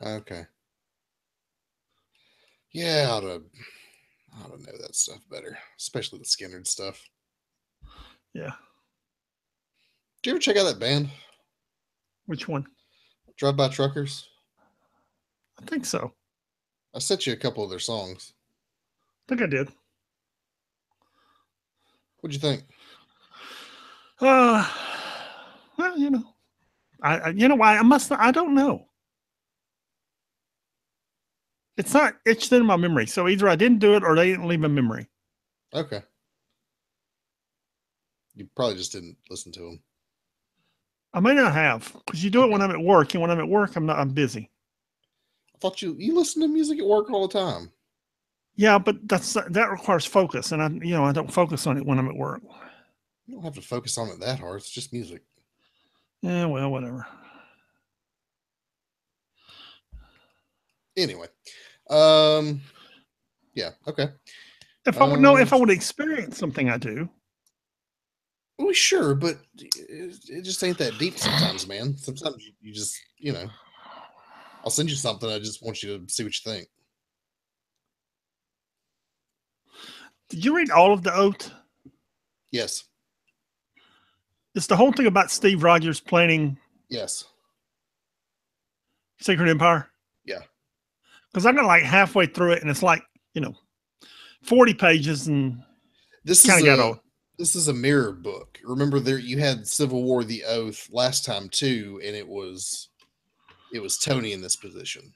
Okay. Yeah, I ought to know that stuff better, especially the Skinner stuff. Yeah. Did you ever check out that band, Which one? Drive By Truckers? I think so. I sent you a couple of their songs. I think I did. What'd you think? Uh, well, you know why I must. I don't know. It's not etched in my memory. So either I didn't do it or they didn't leave a memory. Okay. You probably just didn't listen to them. I may not have because you do it when Okay. I'm at work, and when I'm at work, I'm not. I'm busy. I thought you listen to music at work all the time. Yeah, but that requires focus, and I don't focus on it when I'm at work. You don't have to focus on it that hard. It's just music. Yeah, well, whatever. Anyway. Um. Yeah. Okay. If I Uh. would experience something, I do. Well, sure, but it just ain't that deep sometimes, man. Sometimes you just, I'll send you something. I just want you to see what you think. Did you read all of the Oath? Yes. It's the whole thing about Steve Rogers planning Yes. Secret Empire. Yeah. Because I got like halfway through it, and it's like you know 40 pages, and This kind is of got a old. this is a mirror book. Remember there you had Civil War the Oath last time too, and it was Tony in this position.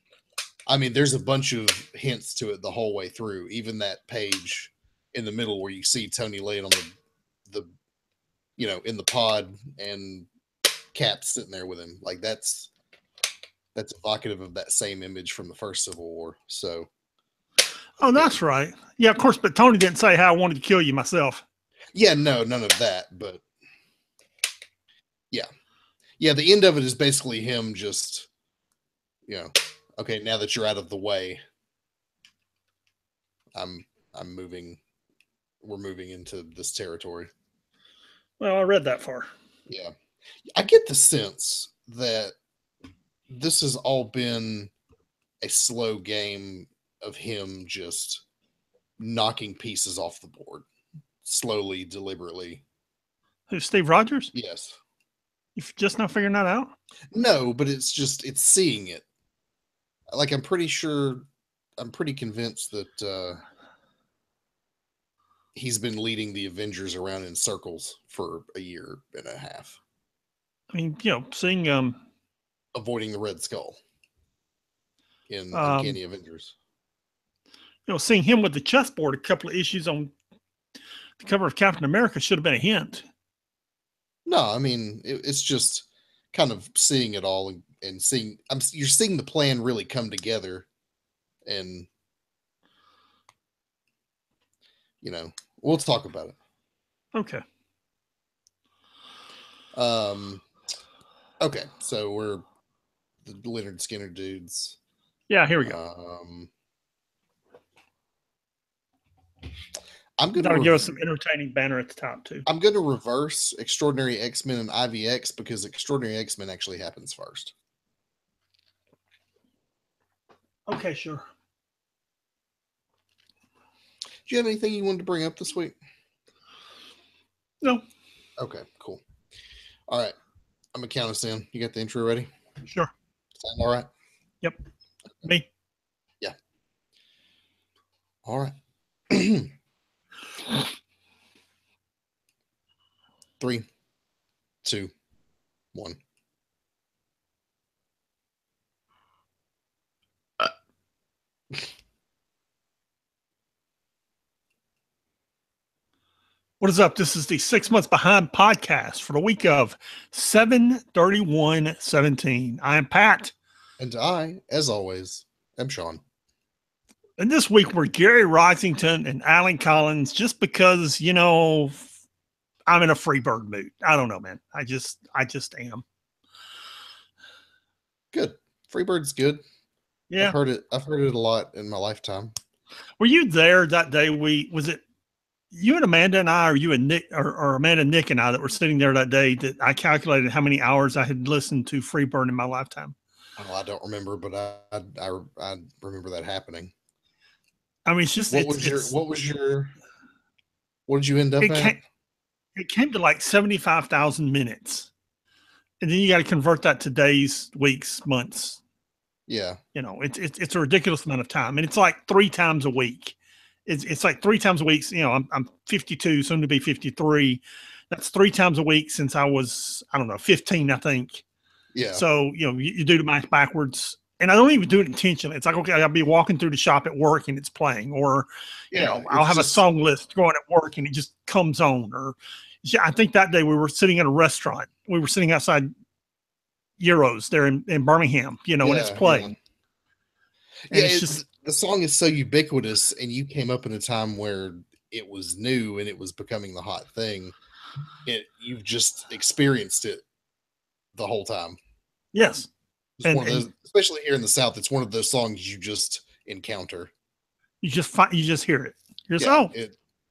I mean, there's a bunch of hints to it the whole way through. Even that page in the middle where you see Tony laying on the in the pod and Cap sitting there with him. Like that's evocative of that same image from the first Civil War. So Oh, yeah, that's right. Yeah, of course. But Tony didn't say how I wanted to kill you myself. yeah, no, none of that. But yeah, yeah, the end of it is basically him just you know, okay, now that you're out of the way, I'm I'm moving. We're moving into this territory. Well, I read that far. Yeah, I get the sense that this has all been a slow game of him just knocking pieces off the board slowly, deliberately. Who's Steve Rogers? Yes. You just now figuring that out? No, but it's seeing it. Like I'm pretty convinced that he's been leading the Avengers around in circles for a year and a half, I mean, seeing avoiding the Red Skull in um, Uncanny Avengers. seeing him with the chessboard a couple of issues on the cover of Captain America should have been a hint. No, I mean it's just kind of seeing it all and seeing you're seeing the plan really come together, and you know we'll talk about it. Okay. Um, okay, so we're the Leonard Skinner dudes. Yeah, here we go. Um, I'm gonna That'll give us rev- some entertaining banner at the top too. I'm gonna reverse Extraordinary X Men and IVX because Extraordinary X Men actually happens first. Okay, sure. Do you have anything you wanted to bring up this week? No, Okay, cool. All right, I'm gonna count us in. You got the intro ready? sure. Sound all right? Yep. Me. Yeah. All right. Three, two, one. What is up? This is the 6 months behind podcast for the week of 7/31/17. I am Pat. And I, as always, am Sean. And this week we're Gary Risington and Alan Collins just because, I'm in a Freebird mood. I don't know, man. I just am. Good. Freebird's good. I've Yeah. heard it. I've heard it a lot in my lifetime. Were you there that day? Was it you and Amanda and I, or you and Nick, or Amanda, Nick, and I that were sitting there that day that I calculated how many hours I had listened to Freebird in my lifetime? Oh, I don't remember, but I remember that happening. I mean, it's just What was what did you end up it at? came to like 75,000 minutes, and then you got to convert that to days, weeks, months. Yeah. You know, it's a ridiculous amount of time, and it's like 3 times a week. It's like 3 times a week. You know, I'm 52, soon to be 53. That's 3 times a week since I was, I don't know, 15, I think. Yeah. So, you know, you do the math backwards, and I don't even do it intentionally. It's like, okay, I'll be walking through the shop at work and it's playing, or, you know, I'll have a song list going at work and it just comes on. Or I think that day we were sitting at a restaurant. We were sitting outside Euros there in Birmingham, you know, and it's playing. Yeah, it's just, the song is so ubiquitous, and you came up in a time where it was new and it was becoming the hot thing. You've just experienced it the whole time. Yes. It's one of those, especially here in the South, it's one of those songs you just encounter. You just hear it. You're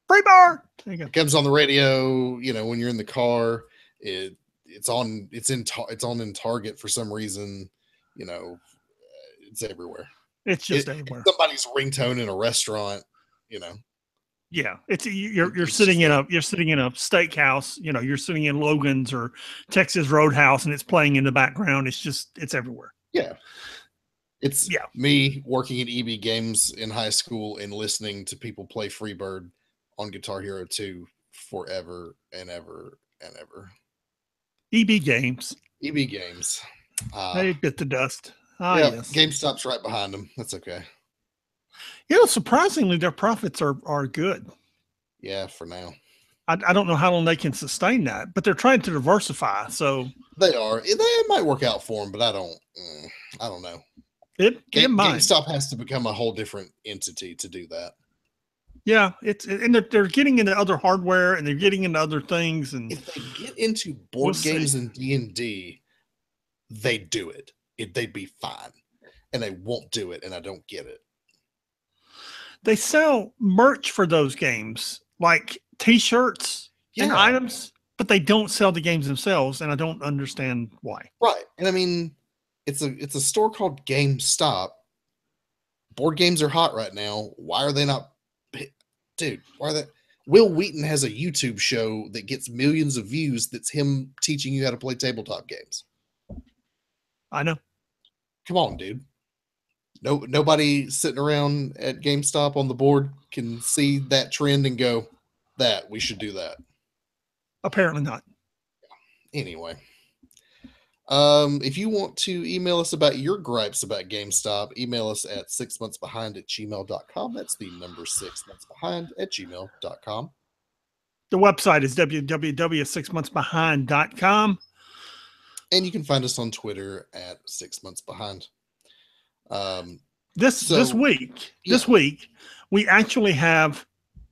free bar. It comes on the radio, you know, when you're in the car. It's on in Target for some reason. You know, it's everywhere. It's just everywhere. Somebody's ringtone in a restaurant, you know. Yeah, you're sitting in a steakhouse, you know, you're sitting in Logan's or Texas Roadhouse, and it's playing in the background. It's everywhere. Yeah. It's me working at EB Games in high school and listening to people play Freebird on Guitar Hero 2 forever and ever and ever. EB Games. EB Games. They bit the dust. Yes. GameStop's right behind them. That's okay. You know, surprisingly, their profits are good. Yeah, for now. I don't know how long they can sustain that, but they're trying to diversify. So they are. They might work out for them, but I don't know. It might. GameStop has to become a whole different entity to do that. Yeah, and they're getting into other hardware, and they're getting into other things. And if they get into board games and D&D, they do it. They'd be fine, and they won't do it, and I don't get it. They sell merch for those games, like T-shirts and items, but they don't sell the games themselves, and I don't understand why. Right, and I mean, it's a store called GameStop. Board games are hot right now. Why are they not? Dude, why are they? Will Wheaton has a YouTube show that gets millions of views. That's him teaching you how to play tabletop games. I know. Come on, dude. Nobody sitting around at GameStop on the board can see that trend and go, that we should do that. Apparently not. Anyway, if you want to email us about your gripes about GameStop, email us at 6monthsbehind@gmail.com. That's the number 6monthsbehind@gmail.com. The website is www.6monthsbehind.com. And you can find us on Twitter at 6monthsbehind. This week, we actually have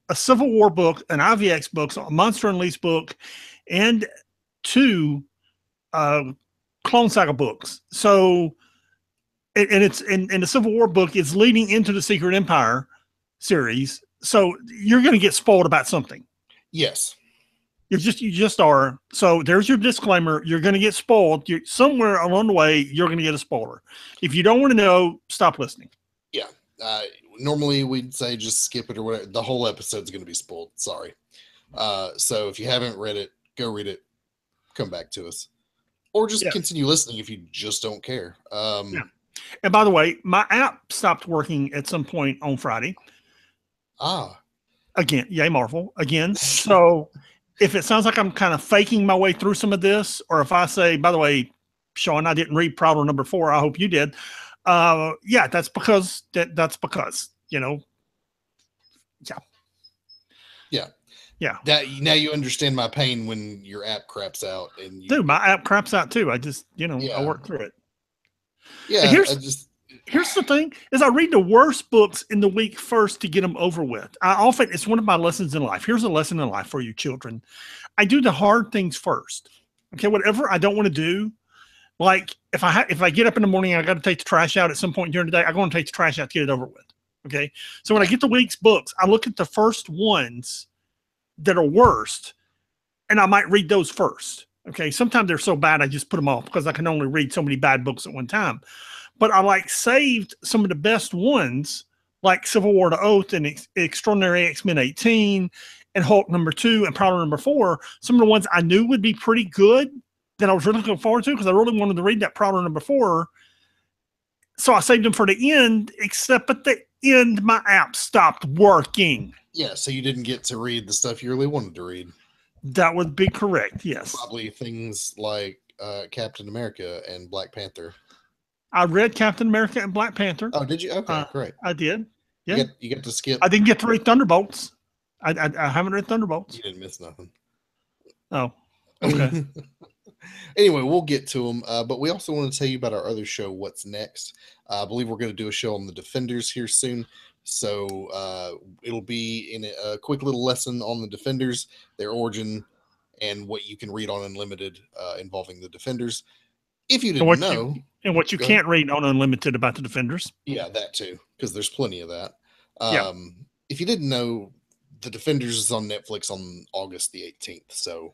a Civil War book, an IVX book, a Monster Unleashed book, and 2 Clone Saga books. So, and it's in the Civil War book is leading into the Secret Empire series. So you're going to get spoiled about something. Yes. You just are. So there's your disclaimer. You're going to get spoiled. Somewhere along the way, you're going to get a spoiler. If you don't want to know, stop listening. Yeah. Normally we'd say just skip it or whatever. The whole episode's going to be spoiled. Sorry. So if you haven't read it, go read it. Come back to us. Or just continue listening if you just don't care. And by the way, my app stopped working at some point on Friday. Again, yay, Marvel. Again. So if it sounds like I'm kind of faking my way through some of this, or if I say, by the way, Sean, I didn't read problem number 4. I hope you did. That's because you know. Yeah. That now you understand my pain when your app craps out, and dude, my app craps out too. I just I work through it. Yeah. Here's the thing: is I read the worst books in the week first to get them over with. It's one of my lessons in life. Here's a lesson in life for you children: I do the hard things first. Okay, whatever I don't want to do, like if I get up in the morning and I got to take the trash out at some point during the day, I'm going to take the trash out to get it over with. Okay, so when I get the week's books, I look at the first ones that are worst, and I might read those first. Okay, sometimes they're so bad I just put them off because I can only read so many bad books at one time. But I like saved some of the best ones, like Civil War: The Oath and Extraordinary X-Men 18 and Hulk #2 and Prowler #4. Some of the ones I knew would be pretty good that I was really looking forward to because I really wanted to read that Prowler #4. So I saved them for the end, except at the end my app stopped working. Yeah, so you didn't get to read the stuff you really wanted to read. That would be correct, yes. Probably things like Captain America and Black Panther. I read Captain America and Black Panther. Oh, did you? Okay, great. I did. Yeah. You get to skip. I didn't get to read Thunderbolts. I haven't read Thunderbolts. You didn't miss nothing. Oh, okay. Anyway, we'll get to them. But we also want to tell you about our other show, What's Next. I believe we're going to do a show on the Defenders here soon. So it'll be in a quick little lesson on the Defenders, their origin, and what you can read on Unlimited involving the Defenders. If you didn't know. And what you can't read on Unlimited about the Defenders. Yeah, that too, because there's plenty of that. Yeah. If you didn't know, the Defenders is on Netflix on August the 18th. So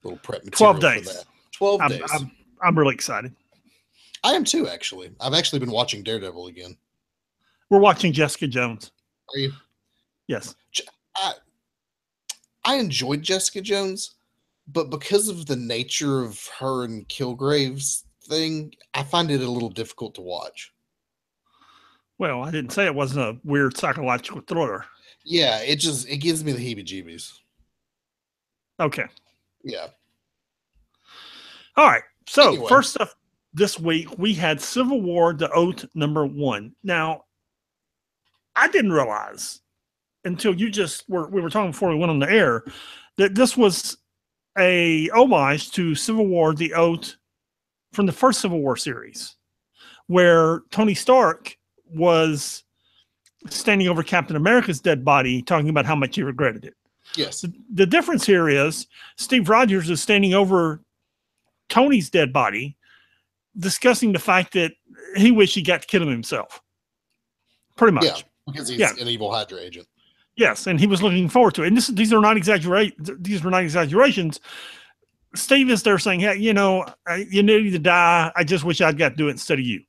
little prep material 12 days. for that. 12 days. I'm really excited. I am too, actually. I've actually been watching Daredevil again. We're watching Jessica Jones. Are you? Yes. I enjoyed Jessica Jones, but because of the nature of her and Kilgrave's thing, I find it a little difficult to watch. Well, I didn't say it wasn't a weird psychological thriller. Yeah, it gives me the heebie-jeebies. Okay. Yeah. All right. So Anyway. First up this week, we had Civil War: The Oath #1. Now, I didn't realize until we were talking before we went on the air that this was a homage to Civil War: The Oath from the first Civil War series, where Tony Stark was standing over Captain America's dead body, talking about how much he regretted it. Yes. The difference here is Steve Rogers is standing over Tony's dead body, discussing the fact that he wished he got to kill him himself. Pretty much. Yeah, because he's an evil Hydra agent. Yes, and he was looking forward to it. And these are not exaggerations. Steve is there saying, hey, you need to die. I just wish I'd got to do it instead of you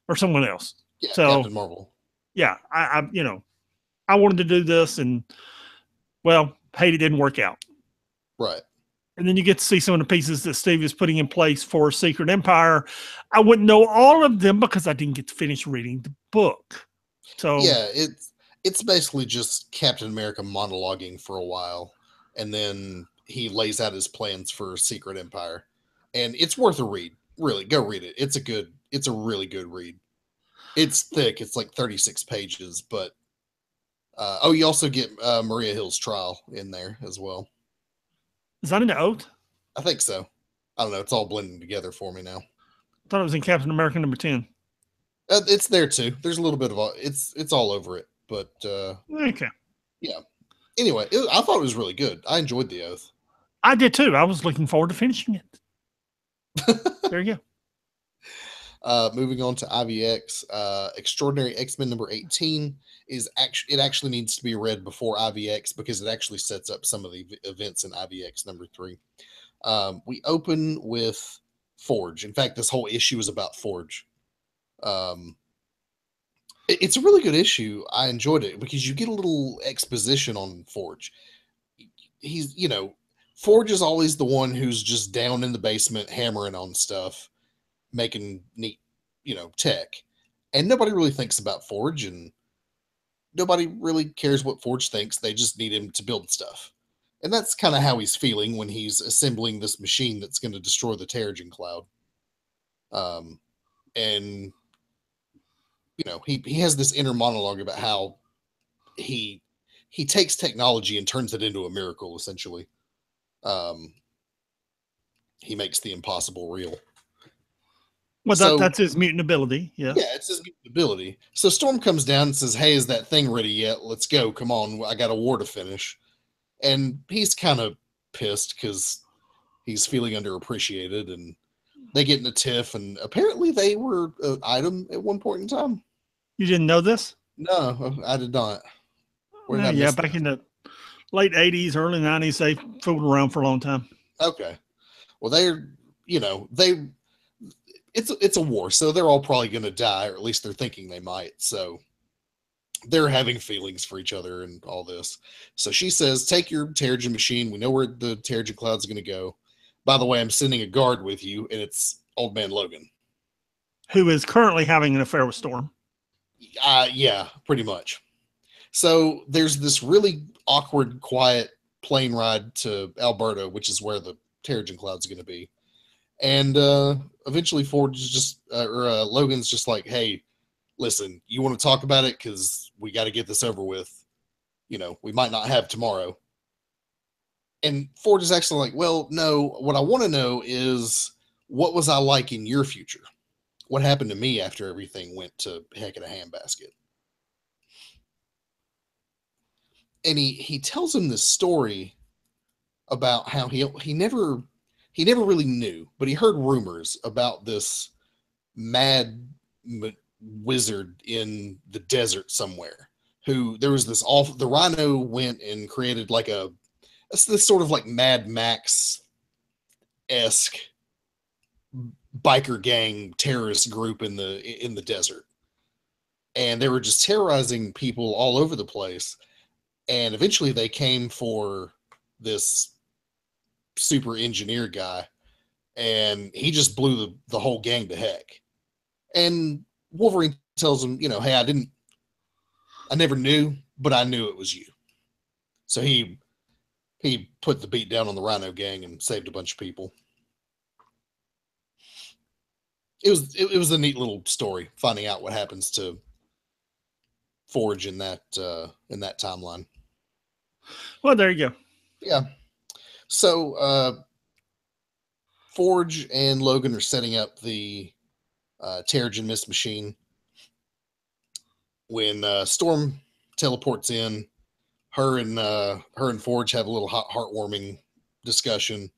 or someone else. Yeah, so, Captain Marvel. Yeah, I wanted to do this, and well, hey, it didn't work out. Right. And then you get to see some of the pieces that Steve is putting in place for Secret Empire. I wouldn't know all of them because I didn't get to finish reading the book. So yeah, it's basically just Captain America monologuing for a while, and then he lays out his plans for Secret Empire, and it's worth a read. Really, go read it. It's a really good read. It's thick. It's like 36 pages, but you also get Maria Hill's trial in there as well. Is that in the Oath? I think so. I don't know. It's all blending together for me now. I thought it was in Captain America #10. It's there too. There's a little bit of it's all over it, but okay. Yeah. Anyway, I thought it was really good. I enjoyed The Oath. I did too. I was looking forward to finishing it. There you go. Moving on to IVX, Extraordinary X-Men #18 it actually needs to be read before IVX because it actually sets up some of the events in IVX #3. We open with Forge. In fact, this whole issue is about Forge. It's a really good issue. I enjoyed it because you get a little exposition on Forge. He's, Forge is always the one who's just down in the basement hammering on stuff, making neat, tech. And nobody really thinks about Forge, and nobody really cares what Forge thinks. They just need him to build stuff. And that's kind of how he's feeling when he's assembling this machine that's going to destroy the Terrigen Cloud. And he has this inner monologue about how he takes technology and turns it into a miracle, essentially. He makes the impossible real. Well, that's his mutant ability. Yeah. Yeah, it's his mutant ability. So Storm comes down and says, hey, is that thing ready yet? Let's go. Come on. I got a war to finish. And he's kind of pissed because he's feeling underappreciated, and they get in a tiff, and apparently they were an item at one point in time. You didn't know this? No, I did not. Back in the late 80s, early 90s, they fooled around for a long time. Okay. Well, it's a war, so they're all probably going to die, or at least they're thinking they might. So they're having feelings for each other and all this. So she says, "Take your Terrigen machine. We know where the Terrigen cloud's going to go. By the way, I'm sending a guard with you, and it's Old Man Logan, who is currently having an affair with Storm." Yeah, pretty much. So there's this really awkward, quiet plane ride to Alberta, which is where the Terrigen cloud's going to be. And eventually Ford is just, Logan's just like, "Hey, listen, you want to talk about it? Because we got to get this over with. We might not have tomorrow." And Ford is actually like, "Well, no, what I want to know is, what was I like in your future? What happened to me after everything went to heck in a handbasket?" And he tells him this story about how he never really knew, but he heard rumors about this mad wizard in the desert somewhere, who there was this awful, the Rhino went and created like this sort of like Mad Max-esque biker gang terrorist group in the desert, and they were just terrorizing people all over the place. And eventually they came for this super engineer guy, and he just blew the whole gang to heck. And Wolverine tells him, "Hey, I never knew, but I knew it was you." So he put the beat down on the Rhino gang and saved a bunch of people. It was a neat little story, finding out what happens to Forge in that timeline. Well, there you go. Yeah. So Forge and Logan are setting up the Terrigen Mist machine when Storm teleports in. Her and Forge have a little heartwarming discussion,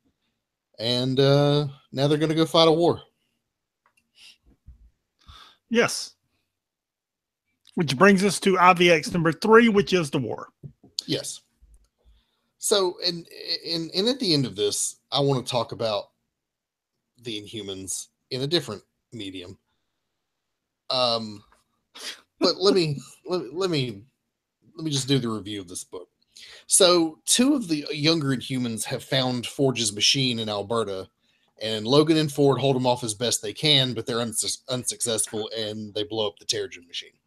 and now they're going to go fight a war. Yes. Which brings us to IVX number 3, which is the war. Yes. So, and at the end of this, I want to talk about the Inhumans in a different medium. But let me just do the review of this book. So, 2 of the younger Inhumans have found Forge's machine in Alberta, and Logan and Ford hold him off as best they can, but they're unsuccessful, and they blow up the Terrigen machine.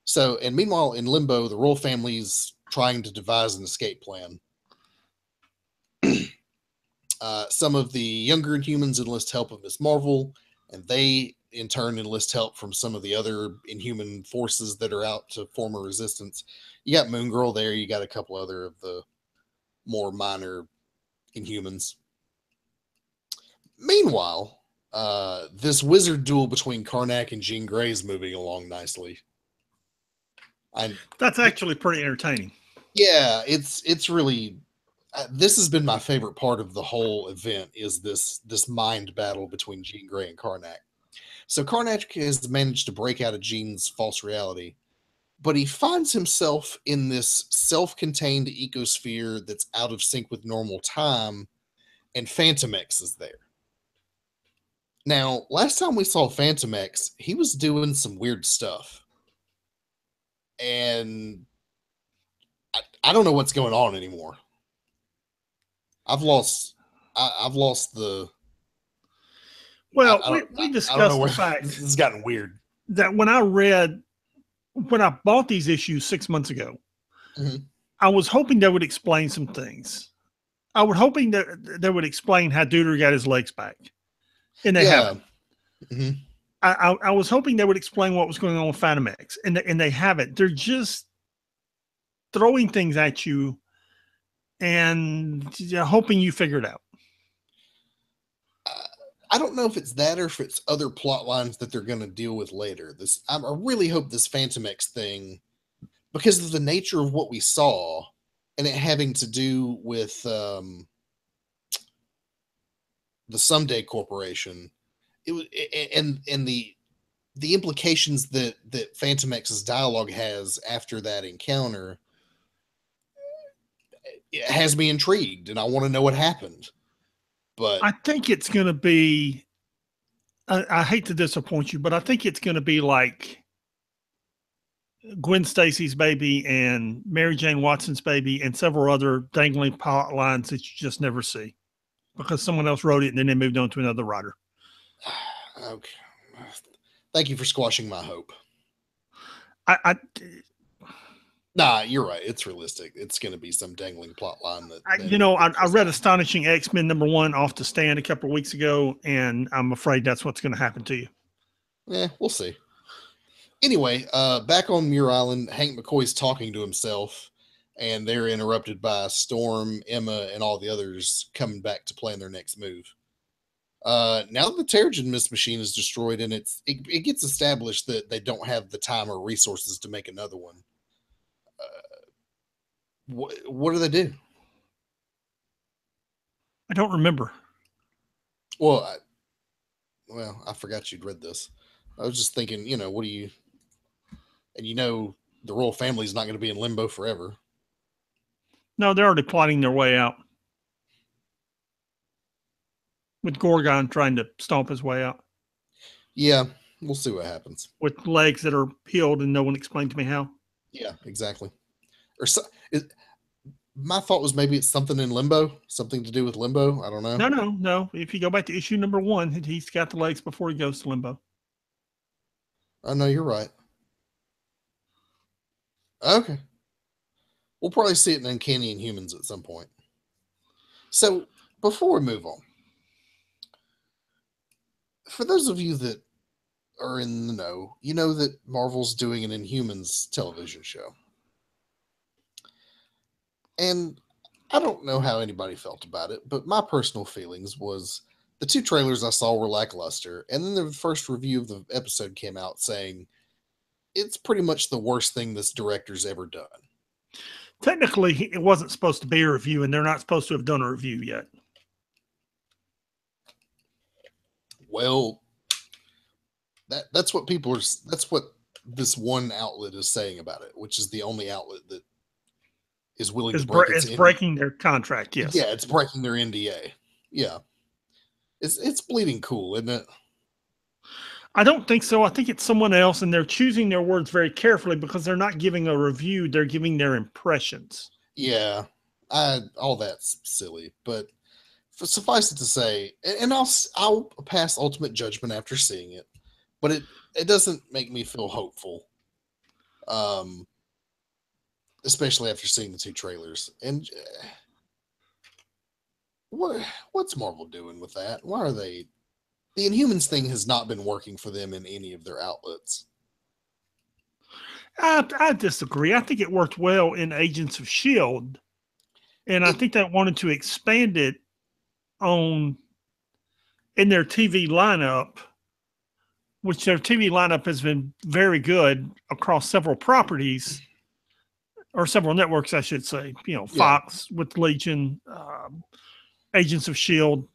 So, and meanwhile, in Limbo, the royal family's trying to devise an escape plan. Some of the younger Inhumans enlist help of Miss Marvel, and they in turn enlist help from some of the other Inhuman forces that are out to form a resistance. You got Moon Girl there. You got a couple other of the more minor Inhumans. Meanwhile, this wizard duel between Karnak and Jean Grey is moving along nicely. That's actually pretty entertaining. Yeah, it's really. This has been my favorite part of the whole event, is this mind battle between Jean Grey and Karnak. So Karnak has managed to break out of Jean's false reality, but he finds himself in this self-contained ecosphere that's out of sync with normal time, and Fantomex is there. Now, last time we saw Fantomex, he was doing some weird stuff. And I don't know what's going on anymore. I've lost the. Well, we discussed the fact this has gotten weird. That when I bought these issues 6 months ago, I was hoping they would explain some things. I was hoping that they would explain how Duder got his legs back, and they haven't. I was hoping they would explain what was going on with Fantomex, and they haven't. They're just throwing things at you and hoping you figure it out. I don't know if it's that or if it's other plot lines that they're going to deal with later. I really hope this Fantomex thing, because of the nature of what we saw, and it having to do with the Someday Corporation, and the implications that Fantomex's dialogue has after that encounter, it has me intrigued, and I want to know what happened. But I think it's going to be. I hate to disappoint you, but I think it's going to be like Gwen Stacy's baby and Mary Jane Watson's baby and several other dangling plot lines that you just never see because someone else wrote it and then they moved on to another writer. okay. Thank you for squashing my hope. I Nah, you're right. It's realistic. It's going to be some dangling plot line that. I read Astonishing X-Men #1 off the stand a couple of weeks ago, and I'm afraid that's what's going to happen to you. Yeah, we'll see. Anyway, back on Muir Island, Hank McCoy's talking to himself, and they're interrupted by Storm, Emma, and all the others coming back to plan their next move. Now that the Terrigen Mist machine is destroyed, and it gets established that they don't have the time or resources to make another one. What do they do? I don't remember. Well, I forgot you'd read this. I was just thinking, what do you? And the royal family is not going to be in limbo forever. No, they're already plotting their way out. With Gorgon trying to stomp his way out. Yeah, we'll see what happens. With legs that are peeled and no one explained to me how. Yeah, exactly. My thought was maybe it's something in limbo, something to do with limbo. I don't know. No. If you go back to issue #1, he's got the legs before he goes to limbo. Oh, no, you're right. Okay. We'll probably see it in Uncanny Inhumans at some point. So, before we move on, for those of you that are in the know, you know that Marvel's doing an Inhumans television show. And I don't know how anybody felt about it, but my personal feelings was the 2 trailers I saw were lackluster, and then the first review of the episode came out saying it's pretty much the worst thing this director's ever done. Technically, it wasn't supposed to be a review, and they're not supposed to have done a review yet. Well, that's what that's what this one outlet is saying about it, which is the only outlet that is willing to break it's breaking their contract. Yes. Yeah, it's breaking their NDA. Yeah. It's bleeding cool, isn't it? I don't think so. I think it's someone else, and they're choosing their words very carefully because they're not giving a review. They're giving their impressions. Yeah. All that's silly, but suffice it to say, and I'll pass ultimate judgment after seeing it, but it doesn't make me feel hopeful. Especially after seeing the 2 trailers. And what's Marvel doing with that? Why are they? The Inhumans thing has not been working for them in any of their outlets. I disagree. I think it worked well in Agents of S.H.I.E.L.D., and I think they wanted to expand it in their TV lineup, which their TV lineup has been very good across several properties, or several networks, I should say. Fox with Legion, Agents of S.H.I.E.L.D.,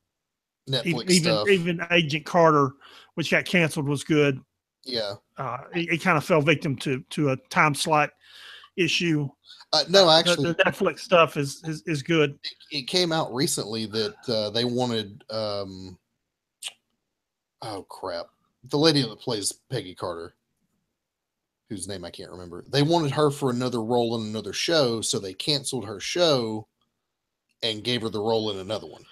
Netflix stuff. Even Agent Carter, which got canceled, was good. Yeah. It kind of fell victim to a time slot issue. No, actually, the Netflix stuff is good. It came out recently that they wanted. Oh crap! The lady that plays Peggy Carter, whose name I can't remember. They wanted her for another role in another show, so they canceled her show and gave her the role in another one.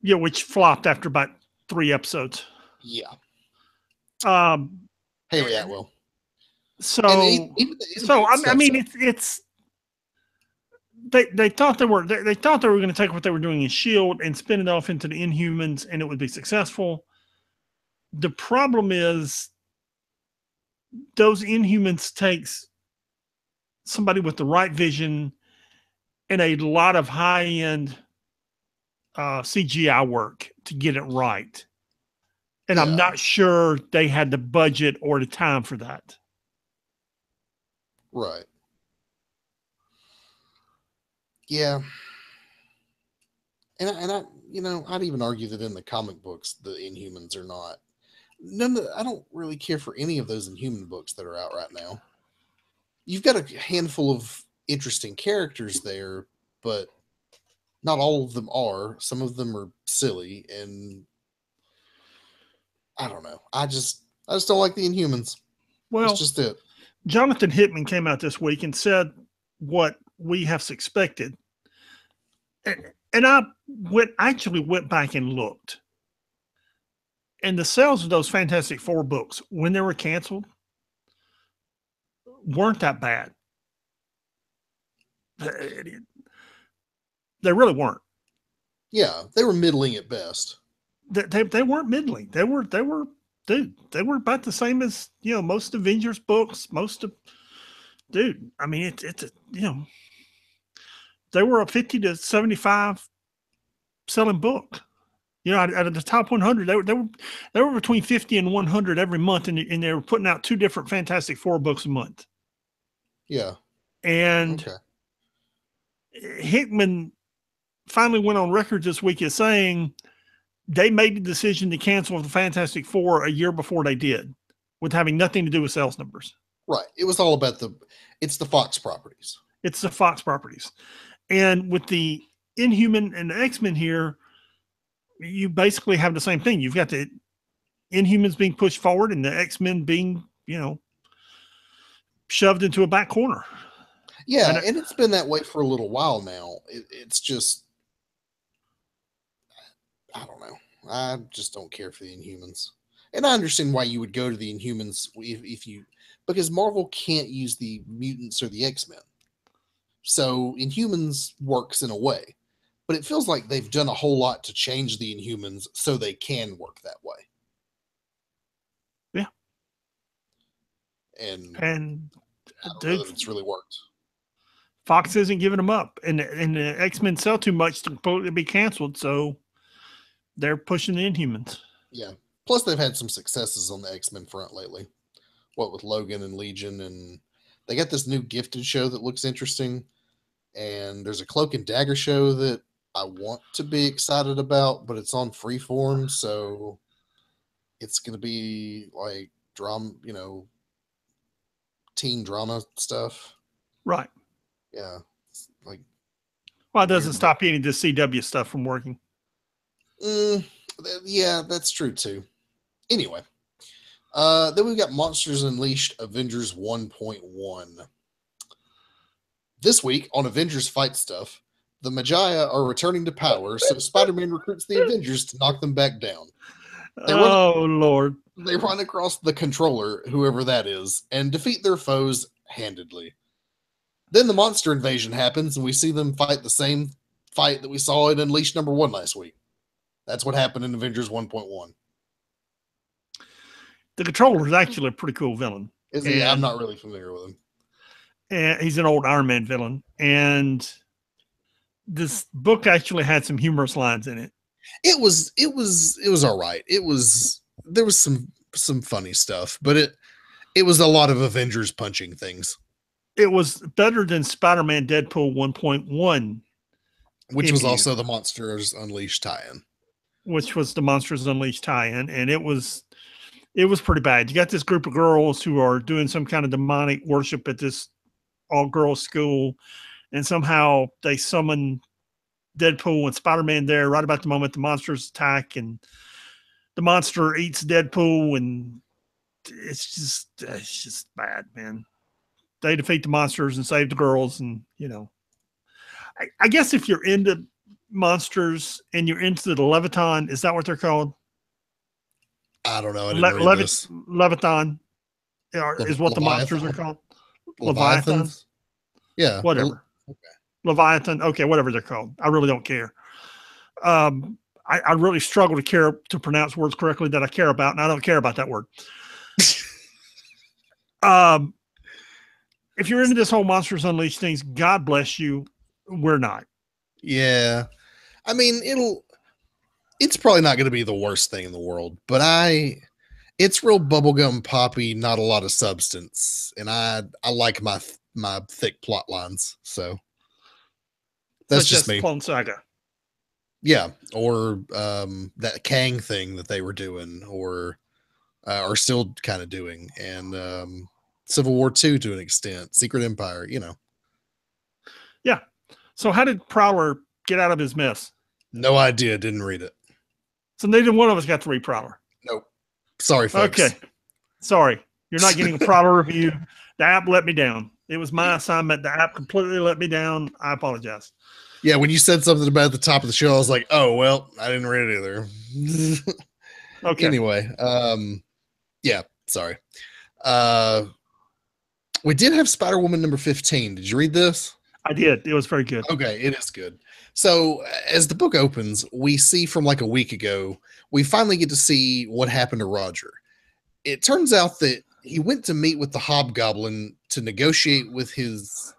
Yeah, which flopped after about 3 episodes. Yeah. Hayley Atwell. So I mean, it's they thought they were going to take what they were doing in S.H.I.E.L.D. and spin it off into the Inhumans, and it would be successful. The problem is those Inhumans takes somebody with the right vision and a lot of high-end CGI work to get it right. And I'm not sure they had the budget or the time for that. Right. Yeah. And I'd even argue that in the comic books, the Inhumans are not. I don't really care for any of those Inhuman books that are out right now. You've got a handful of interesting characters there, but Not all of them are. Some of them are silly, and I don't know. I just don't like the Inhumans. That's Well, just it. Jonathan Hickman came out this week and said what we have expected. And I actually went back and looked. And the sales of those Fantastic Four books, when they were canceled, weren't that bad. They really weren't. Yeah, they were middling at best. They weren't middling. They were dude. They were about the same as most Avengers books. Most of dude. I mean, it's they were a 50 to 75 selling book. Out of the top 100, they were between 50 and 100 every month, and they were putting out 2 different Fantastic Four books a month. Yeah. And Hickman finally went on record this week as saying they made the decision to cancel the Fantastic Four a year before they did, with having nothing to do with sales numbers. Right. It was all about it's the Fox properties. It's the Fox properties. And with the Inhuman and the X-Men here, you basically have the same thing. You've got the Inhumans being pushed forward and the X-Men being, shoved into a back corner. Yeah, and it's been that way for a little while now. It's just, I don't know. I just don't care for the Inhumans. And I understand why you would go to the Inhumans because Marvel can't use the mutants or the X-Men. So Inhumans works in a way. But it feels like they've done a whole lot to change the Inhumans so they can work that way. Yeah. And I don't know that it's really worked. Fox isn't giving them up. And the X-Men sell too much to completely be canceled, so they're pushing the Inhumans. Yeah. Plus, they've had some successes on the X-Men front lately. What with Logan and Legion, and they got this new Gifted show that looks interesting. And there's a Cloak and Dagger show that I want to be excited about, but it's on Freeform, so it's going to be like drama, teen drama stuff. Right. Yeah. Like, well, it doesn't stop any of the CW stuff from working. Yeah, that's true too. Anyway, then we've got Monsters Unleashed Avengers 1.1. This week on Avengers Fight Stuff, the Magi are returning to power, so Spider-Man recruits the Avengers to knock them back down. Lord. They run across the Controller, whoever that is, and defeat their foes handedly. Then the monster invasion happens, and we see them fight the same fight that we saw in Unleashed #1 last week. That's what happened in Avengers 1.1. The Controller is actually a pretty cool villain. Is he? I'm not really familiar with him. And he's an old Iron Man villain. And this book actually had some humorous lines in it. It was all right. There was some funny stuff, but it was a lot of Avengers punching things. It was better than Spider-Man Deadpool 1.1, which was also the Monsters Unleashed tie-in. Which was the Monsters Unleashed tie-in, and it was pretty bad. You got this group of girls who are doing some kind of demonic worship at this all-girls school, and somehow they summon Deadpool and Spider-Man there right about the moment the monsters attack, and the monster eats Deadpool, and it's just bad, man. They defeat the monsters and save the girls, and I guess if you're into monsters and you're into the Leviathan, is that what they're called? I don't know. I didn't read this. Leviathan is what the monsters are called. Leviathans? Yeah. Whatever. Okay. Leviathan. Okay, whatever they're called. I really don't care. I really struggle to pronounce words correctly that I care about, and I don't care about that word. If you're into this whole Monsters Unleashed things, God bless you. We're not. Yeah. I mean, it's probably not going to be the worst thing in the world, but it's real bubblegum poppy, not a lot of substance. And I like my thick plot lines. So that's just me. Clone Saga. Yeah. Or that Kang thing that they were doing or are still kind of doing. And Civil War 2 to an extent, Secret Empire, Yeah. So how did Prowler get out of his mess. No idea. Didn't read it. So neither one of us got to read Prowler. Nope. Sorry, folks. Okay. Sorry. You're not getting a Prowler review. The app let me down. It was my assignment. The app completely let me down. I apologize. Yeah, when you said something about the top of the show, I was like, oh, well, I didn't read it either. Okay. Anyway, yeah, sorry. We did have Spider-Woman number 15. Did you read this? I did. It was very good. Okay, it is good. So as the book opens, we see from like a week ago, we finally get to see what happened to Roger. It turns out that he went to meet with the Hobgoblin to negotiate with his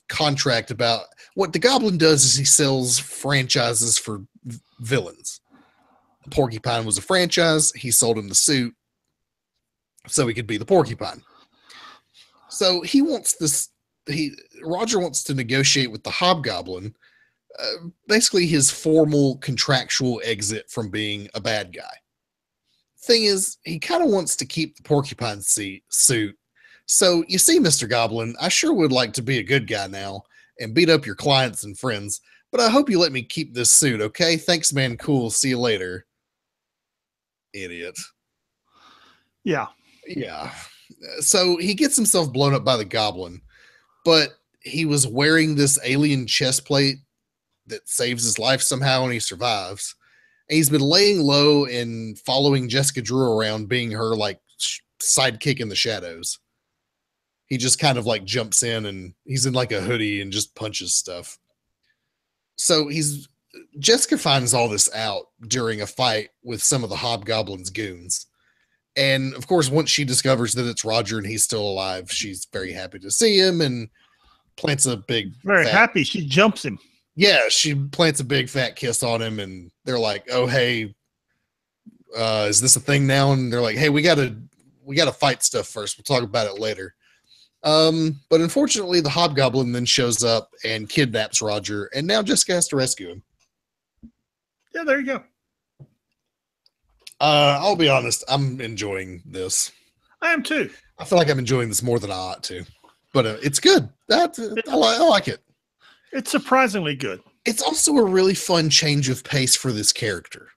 contract about what the Goblin does is he sells franchises for villains. Porcupine was a franchise. He sold him the suit so he could be the Porcupine. So he wants this. Roger wants to negotiate with the Hobgoblin, basically his formal contractual exit from being a bad guy. Thing is, he kind of wants to keep the Porcupine suit. So you see, Mr. Goblin, I sure would like to be a good guy now and beat up your clients and friends, but I hope you let me keep this suit, okay? Thanks, man. Cool. See you later. Idiot. Yeah. Yeah. So he gets himself blown up by the Goblin, but he was wearing this alien chest plate that saves his life somehow, and he survives. And he's been laying low and following Jessica Drew around, being her like sidekick in the shadows. He just kind of like jumps in, and he's in like a hoodie and just punches stuff. So Jessica finds all this out during a fight with some of the Hobgoblin's goons. And of course, once she discovers that it's Roger and he's still alive, she's very happy to see him and plants a big happy. She jumps him. Yeah, she plants a big fat kiss on him, and they're like, "Oh, hey, is this a thing now?" And they're like, "Hey, we gotta fight stuff first. We'll talk about it later." But unfortunately, the Hobgoblin then shows up and kidnaps Roger, and now Jessica has to rescue him. Yeah, there you go. I'll be honest, I'm enjoying this. I am too. I feel like I'm enjoying this more than I ought to, but it's good. I like it. It's surprisingly good. It's also a really fun change of pace for this character.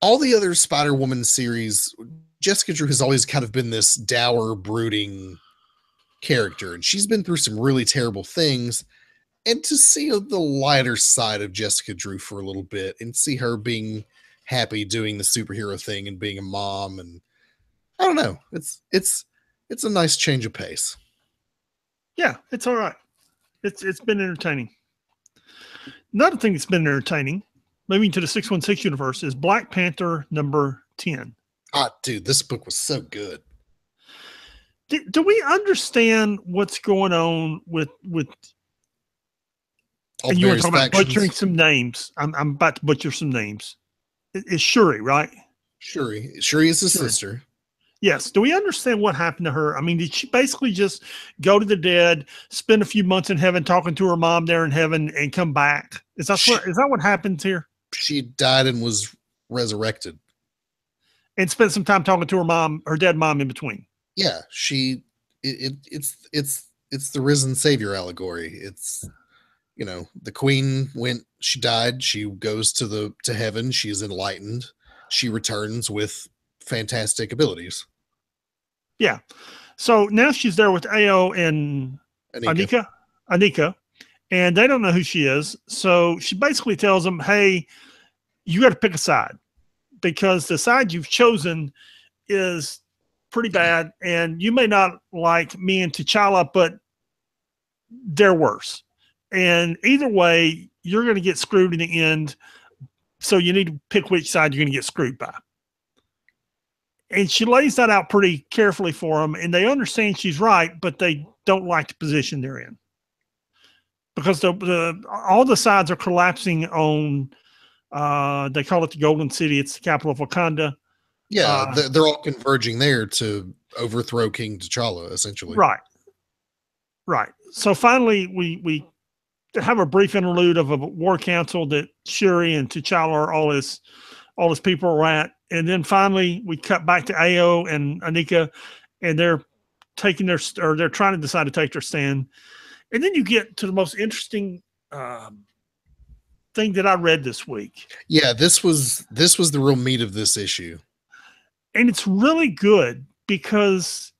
All the other Spider-Woman series, Jessica Drew has always kind of been this dour, brooding character, and she's been through some really terrible things. And to see the lighter side of Jessica Drew for a little bit and see her being happy doing the superhero thing and being a mom, and I don't know, it's a nice change of pace. Yeah, it's all right. It's been entertaining. Another thing that's been entertaining, moving to the 616 universe, is Black Panther number 10. Ah, dude, this book was so good. Do we understand what's going on with all and you were talking about factions? butchering some names. I'm about to butcher some names. It's Shuri, right? Shuri is his sister. Yes. Do we understand what happened to her? I mean, did she basically just go to the dead, spend a few months in heaven talking to her mom there in heaven, and come back? Is that what happens here? She died and was resurrected. And spent some time talking to her mom, her dead mom in between. Yeah, it's the risen savior allegory. It's, you know, the queen she died, she goes to heaven, she's enlightened, she returns with fantastic abilities. Yeah. So now she's there with Ao and Anika, and they don't know who she is. So she basically tells them, hey, you got to pick a side, because the side you've chosen is pretty bad, and you may not like me and T'Challa, but they're worse. And either way, you're going to get screwed in the end. So you need to pick which side you're going to get screwed by. And she lays that out pretty carefully for them, and they understand she's right, but they don't like the position they're in, because all the sides are collapsing on. They call it the Golden City. It's the capital of Wakanda. Yeah, they're all converging there to overthrow King T'Challa, essentially. Right. So finally, we have a brief interlude of a war council that Shuri and T'Challa are all his people are at. And then finally we cut back to Ao and Anika, and they're trying to decide to take their stand. And then you get to the most interesting thing that I read this week. Yeah, this was the real meat of this issue. And it's really good because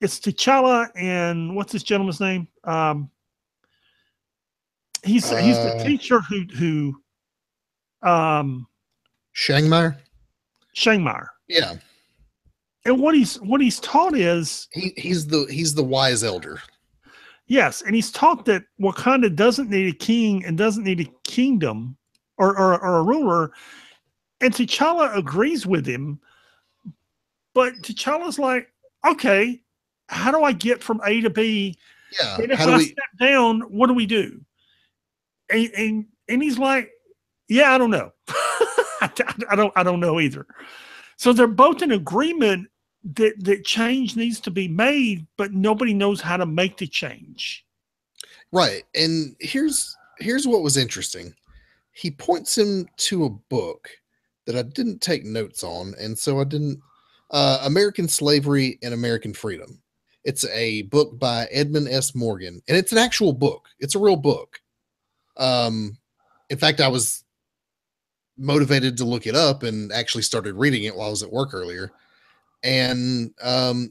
it's T'Challa and what's this gentleman's name? He's the teacher who Shangmire? Shangmire. Yeah. And what he's taught is he's the wise elder. Yes, and he's taught that Wakanda doesn't need a king and doesn't need a kingdom or a ruler. And T'Challa agrees with him, but T'Challa's like, okay, how do I get from A to B? Yeah. And if I step down, what do we do? And he's like, yeah, I don't know. I don't know either. So they're both in agreement that change needs to be made, but nobody knows how to make the change. Right. And here's what was interesting. He points him to a book that I didn't take notes on, and so I didn't American Slavery and American Freedom. It's a book by Edmund S. Morgan, and it's an actual book. It's a real book. In fact, I was motivated to look it up and actually started reading it while I was at work earlier. And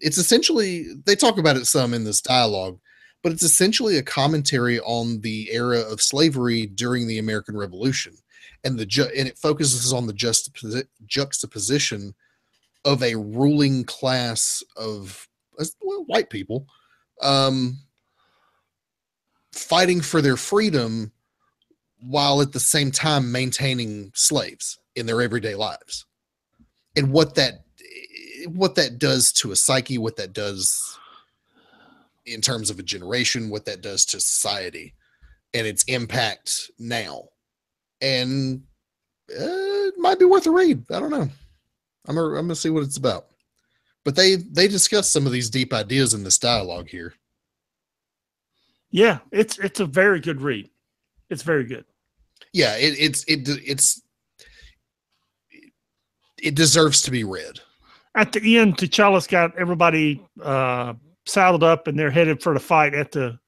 it's essentially, they talk about it some in this dialogue, but it's essentially a commentary on the era of slavery during the American Revolution, and and it focuses on the juxtaposition of a ruling class of white people fighting for their freedom while at the same time maintaining slaves in their everyday lives, and what that does to a psyche, what that does in terms of a generation, what that does to society, and its impact now. And it might be worth a read. I don't know. I'm gonna see what it's about. But they discuss some of these deep ideas in this dialogue here. Yeah, it's a very good read. It's very good. Yeah, it deserves to be read. At the end, T'Challa's got everybody saddled up, and they're headed for the fight at the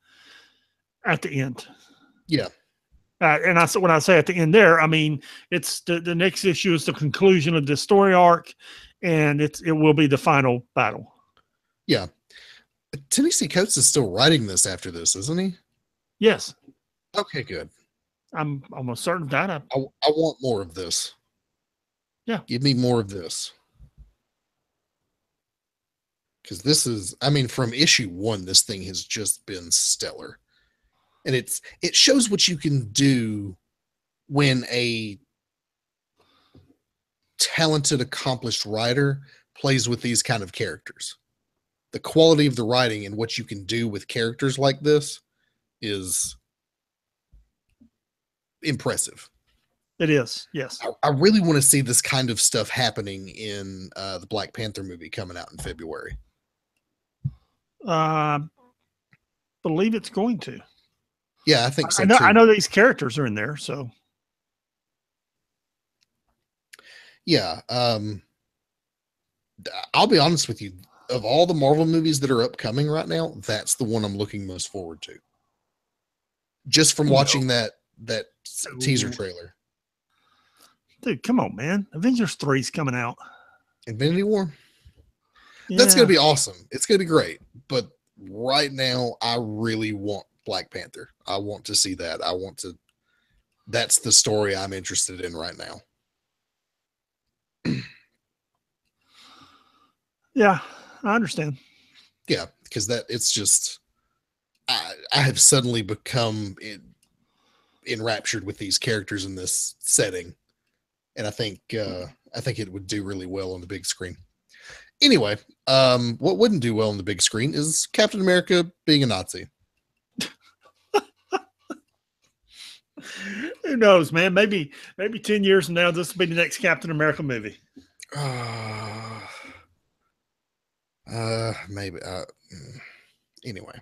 end. Yeah. And when I say at the end there, I mean it's the next issue is the conclusion of the story arc, and it will be the final battle. Yeah. Ta-Nehisi Coates is still writing this after this, isn't he? Yes. Okay, good. I'm almost certain of that. I want more of this. Yeah. Give me more of this. Because this is, I mean, from issue 1, this thing has just been stellar. And it shows what you can do when a talented, accomplished writer plays with these kind of characters. The quality of the writing and what you can do with characters like this is impressive. It is, yes. I really want to see this kind of stuff happening in the Black Panther movie coming out in February. Believe it's going to. Yeah, I think so. I know these characters are in there, so. Yeah. I'll be honest with you. Of all the Marvel movies that are upcoming right now, that's the one I'm looking most forward to. Just from watching that teaser trailer. Dude, come on, man. Avengers 3's coming out. Infinity War? Yeah. That's going to be awesome. It's going to be great. But right now, I really want Black Panther. I want to see that. That's the story I'm interested in right now. Yeah, I understand. Yeah, because it's just, I have suddenly become enraptured with these characters in this setting. And I think it would do really well on the big screen. Anyway, what wouldn't do well on the big screen is Captain America being a Nazi. Who knows, man? Maybe 10 years from now, this will be the next Captain America movie. Maybe. Anyway.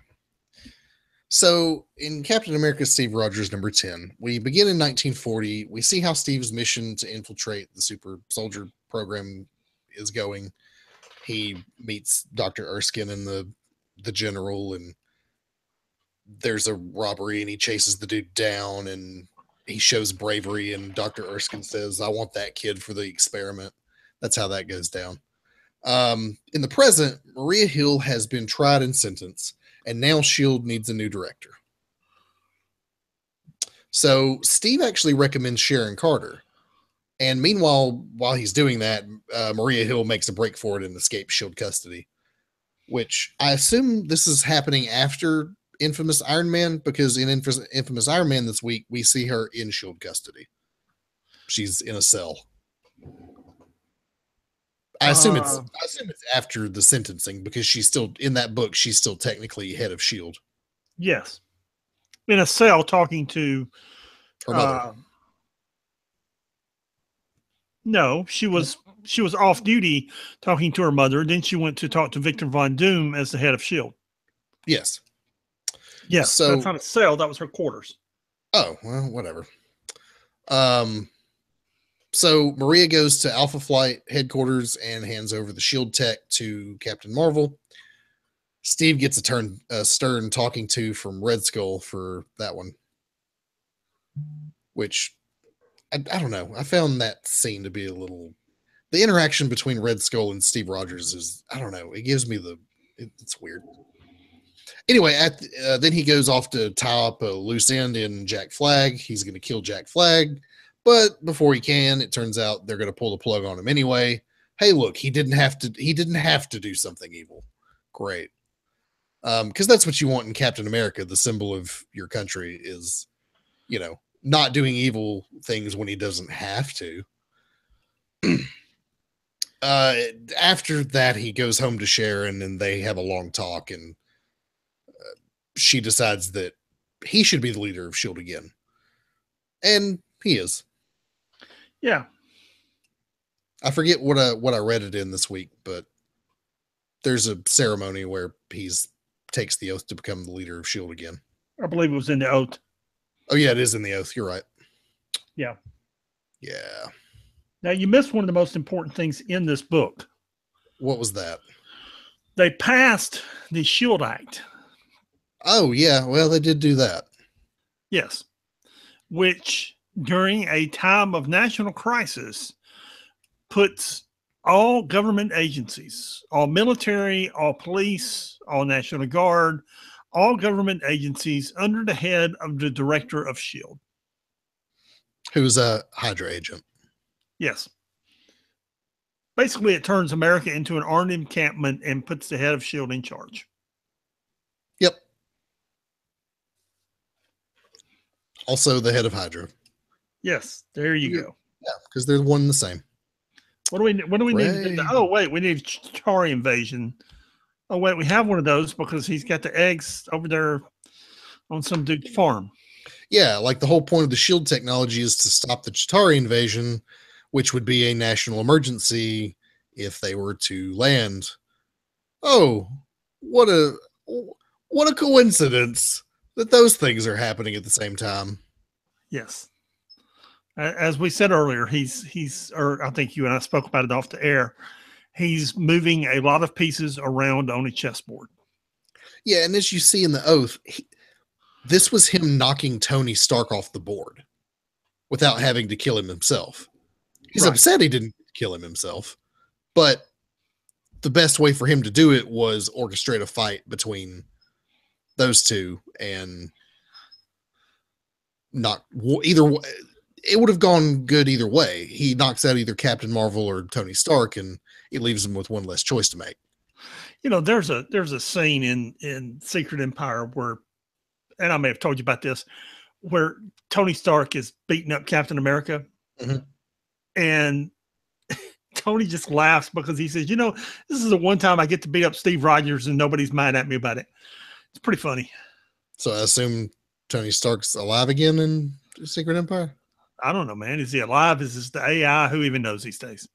So in Captain America Steve Rogers #10, we begin in 1940. We see how Steve's mission to infiltrate the super soldier program is going. He meets Dr. Erskine and the general, and there's a robbery and he chases the dude down and he shows bravery, and Dr. Erskine says, I want that kid for the experiment. That's how that goes down. In the present, Maria Hill has been tried and sentenced, and now S.H.I.E.L.D. needs a new director. So Steve actually recommends Sharon Carter. And meanwhile, while he's doing that, Maria Hill makes a break for it and escapes S.H.I.E.L.D. custody, which I assume this is happening after Infamous Iron Man, because in Infamous Iron Man this week, we see her in S.H.I.E.L.D. custody. She's in a cell. I assume it's after the sentencing, because she's still in that book. She's still technically head of S.H.I.E.L.D. Yes, in a cell talking to her mother. No, she was off duty talking to her mother. Then she went to talk to Victor Von Doom as the head of S.H.I.E.L.D. Yes. Yes, so that's not a cell. That was her quarters. Oh, well, whatever. So Maria goes to Alpha Flight headquarters and hands over the S.H.I.E.L.D. tech to Captain Marvel. Steve gets a stern talking to from Red Skull for that one, which I don't know. I found that scene to be a little. The interaction between Red Skull and Steve Rogers is, I don't know. It gives me it's weird. Anyway, then he goes off to tie up a loose end in Jack Flag. He's going to kill Jack Flag, but before he can, it turns out they're going to pull the plug on him anyway. Hey, look, he didn't have to do something evil. Great. Because that's what you want in Captain America. The symbol of your country is, not doing evil things when he doesn't have to. After that, he goes home to Sharon and they have a long talk, and she decides that he should be the leader of S.H.I.E.L.D. again. And he is. Yeah. I forget what I read it in this week, but there's a ceremony where he's takes the oath to become the leader of S.H.I.E.L.D. again. I believe it was in the oath. Oh, yeah, it is in the oath. You're right. Yeah. Yeah. Now, you missed one of the most important things in this book. What was that? They passed the S.H.I.E.L.D. Act. Oh, yeah. Well, they did do that. Yes. Which, during a time of national crisis, puts all government agencies, all military, all police, all National Guard, all government agencies under the head of the director of S.H.I.E.L.D. Who's a Hydra agent. Yes. Basically, it turns America into an armed encampment and puts the head of S.H.I.E.L.D. in charge. Yep. Also the head of Hydra. Yes, there you go. Yeah, because they're one and the same. What do we need to do? Oh, wait, we need Chitauri invasion. Oh, wait, we have one of those because he's got the eggs over there on some dude's farm. Yeah, like the whole point of the S.H.I.E.L.D. technology is to stop the Chitauri invasion, which would be a national emergency if they were to land. Oh, what a coincidence that those things are happening at the same time. Yes. As we said earlier, or I think you and I spoke about it off the air. He's moving a lot of pieces around on a chessboard. Yeah, and as you see in the oath, this was him knocking Tony Stark off the board without having to kill him himself. He's upset he didn't kill him himself, but the best way for him to do it was orchestrate a fight between those two, and not either. It would have gone good either way. He knocks out either Captain Marvel or Tony Stark, and it leaves him with one less choice to make. There's a scene in Secret Empire where, and I may have told you about this, where Tony Stark is beating up Captain America, and Tony just laughs because he says, this is the one time I get to beat up Steve Rogers and nobody's mad at me about it. It's pretty funny. So I assume Tony Stark's alive again in Secret Empire? I don't know, man. Is he alive? Is this the AI? Who even knows these days?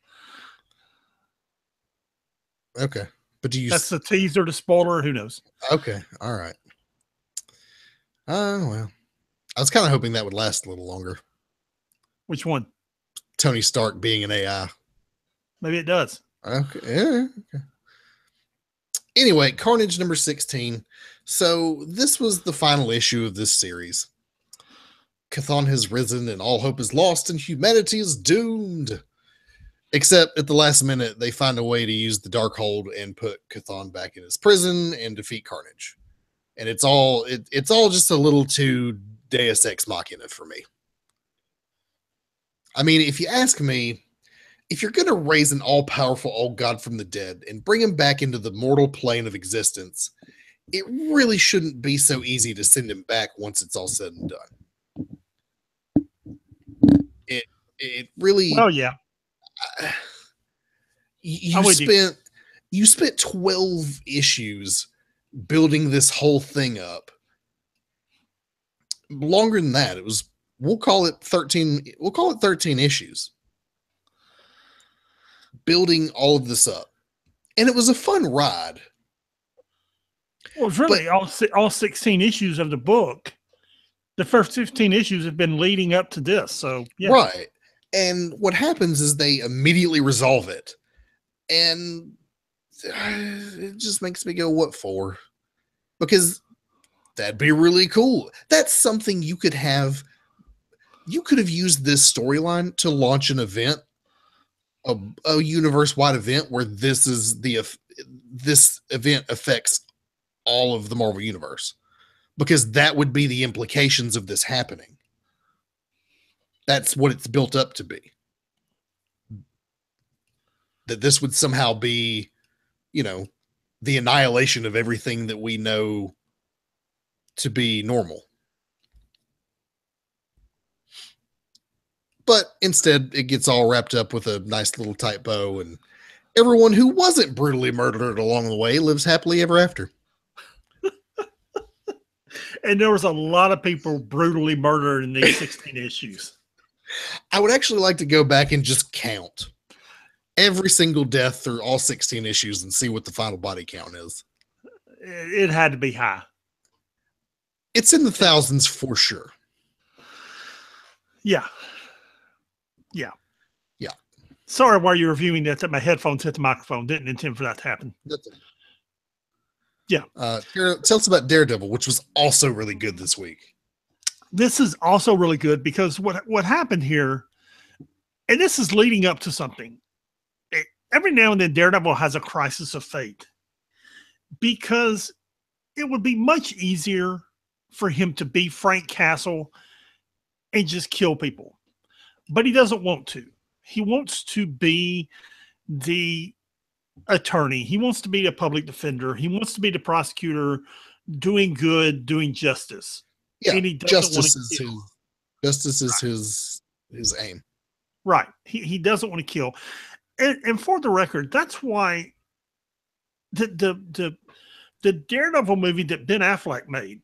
Okay. But that's the teaser, the spoiler. Who knows? Okay. All right. Well, I was kind of hoping that would last a little longer. Which one? Tony Stark being an AI. Maybe it does. Okay. Yeah. Okay. Anyway, Carnage number 16. So this was the final issue of this series. Chthon has risen and all hope is lost and humanity is doomed. Except at the last minute, they find a way to use the Darkhold and put Chthon back in his prison and defeat Carnage. And it's all just a little too Deus Ex Machina for me. I mean, if you ask me, if you're going to raise an all-powerful old god from the dead and bring him back into the mortal plane of existence, it really shouldn't be so easy to send him back once it's all said and done. It really... Well, yeah. You spent 12 issues building this whole thing up. Longer than that. We'll call it 13 issues. Building all of this up. And it was a fun ride. Well, it's really all 16 issues of the book. The first 15 issues have been leading up to this. So, yeah. Right. And what happens is they immediately resolve it. And it just makes me go, what for? Because that'd be really cool. That's something you could have. You could have used this storyline to launch an event, a universe-wide event where this event affects all of the Marvel Universe. Because that would be the implications of this happening. That's what it's built up to be. That this would somehow be, the annihilation of everything that we know to be normal. But instead, it gets all wrapped up with a nice little tight bow, and everyone who wasn't brutally murdered along the way lives happily ever after. And there was a lot of people brutally murdered in these 16 issues. I would actually like to go back and just count every single death through all 16 issues and see what the final body count is. It had to be high. It's in the thousands for sure. Yeah. Yeah. Yeah. Sorry while you're reviewing that my headphones hit the microphone. Didn't intend for that to happen. Yeah. Tell us about Daredevil, which was also really good this week. This is also really good because what happened here, and this is leading up to something. Every now and then, Daredevil has a crisis of fate because it would be much easier for him to be Frank Castle and just kill people. But he doesn't want to. He wants to be the attorney. He wants to be a public defender. He wants to be the prosecutor, doing good, doing justice. Yeah, and he justice is his aim. Right. He doesn't want to kill. And for the record, that's why the Daredevil movie that Ben Affleck made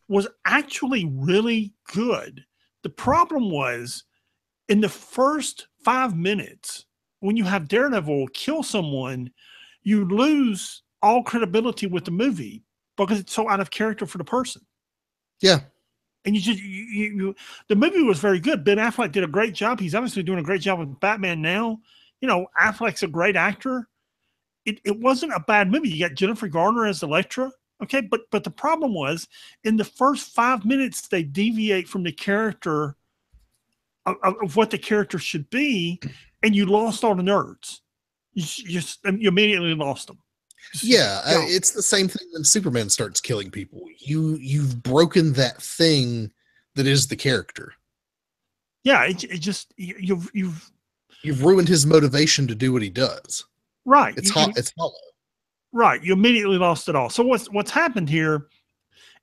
was actually really good. The problem was in the first 5 minutes, when you have Daredevil kill someone, you lose all credibility with the movie because it's so out of character for the person. Yeah. And the movie was very good. Ben Affleck did a great job. He's obviously doing a great job with Batman now. Affleck's a great actor. It wasn't a bad movie. You got Jennifer Garner as Elektra. Okay. But the problem was in the first 5 minutes, they deviate from the character of what the character should be. And you lost all the nerds. You immediately lost them. Yeah, it's the same thing when Superman starts killing people. You've broken that thing that is the character. Yeah, you've ruined his motivation to do what he does. Right, it's hollow. Right, you immediately lost it all. So what's happened here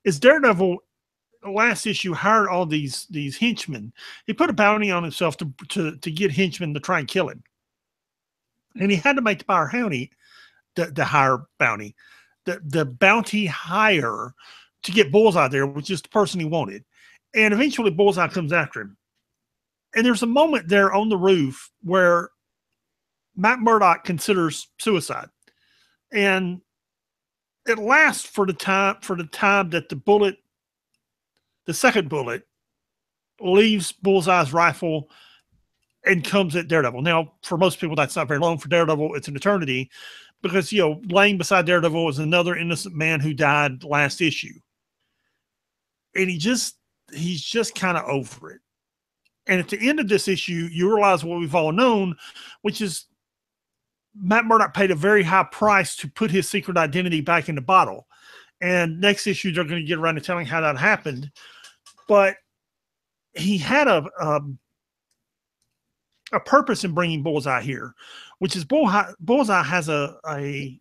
is Daredevil last issue hired all these henchmen. He put a bounty on himself to get henchmen to try and kill him, and he had to make the higher bounty, the bounty higher to get Bullseye there, which is the person he wanted. And eventually Bullseye comes after him. And there's a moment there on the roof where Matt Murdock considers suicide. And it lasts for the time that the second bullet leaves Bullseye's rifle and comes at Daredevil. Now, for most people, that's not very long. For Daredevil, it's an eternity because, laying beside Daredevil is another innocent man who died last issue. And he's just kind of over it. And at the end of this issue, you realize what we've all known, which is Matt Murdock paid a very high price to put his secret identity back in the bottle. And next issue, they're going to get around to telling how that happened. But he had a purpose in bringing Bullseye here, which is Bullseye has a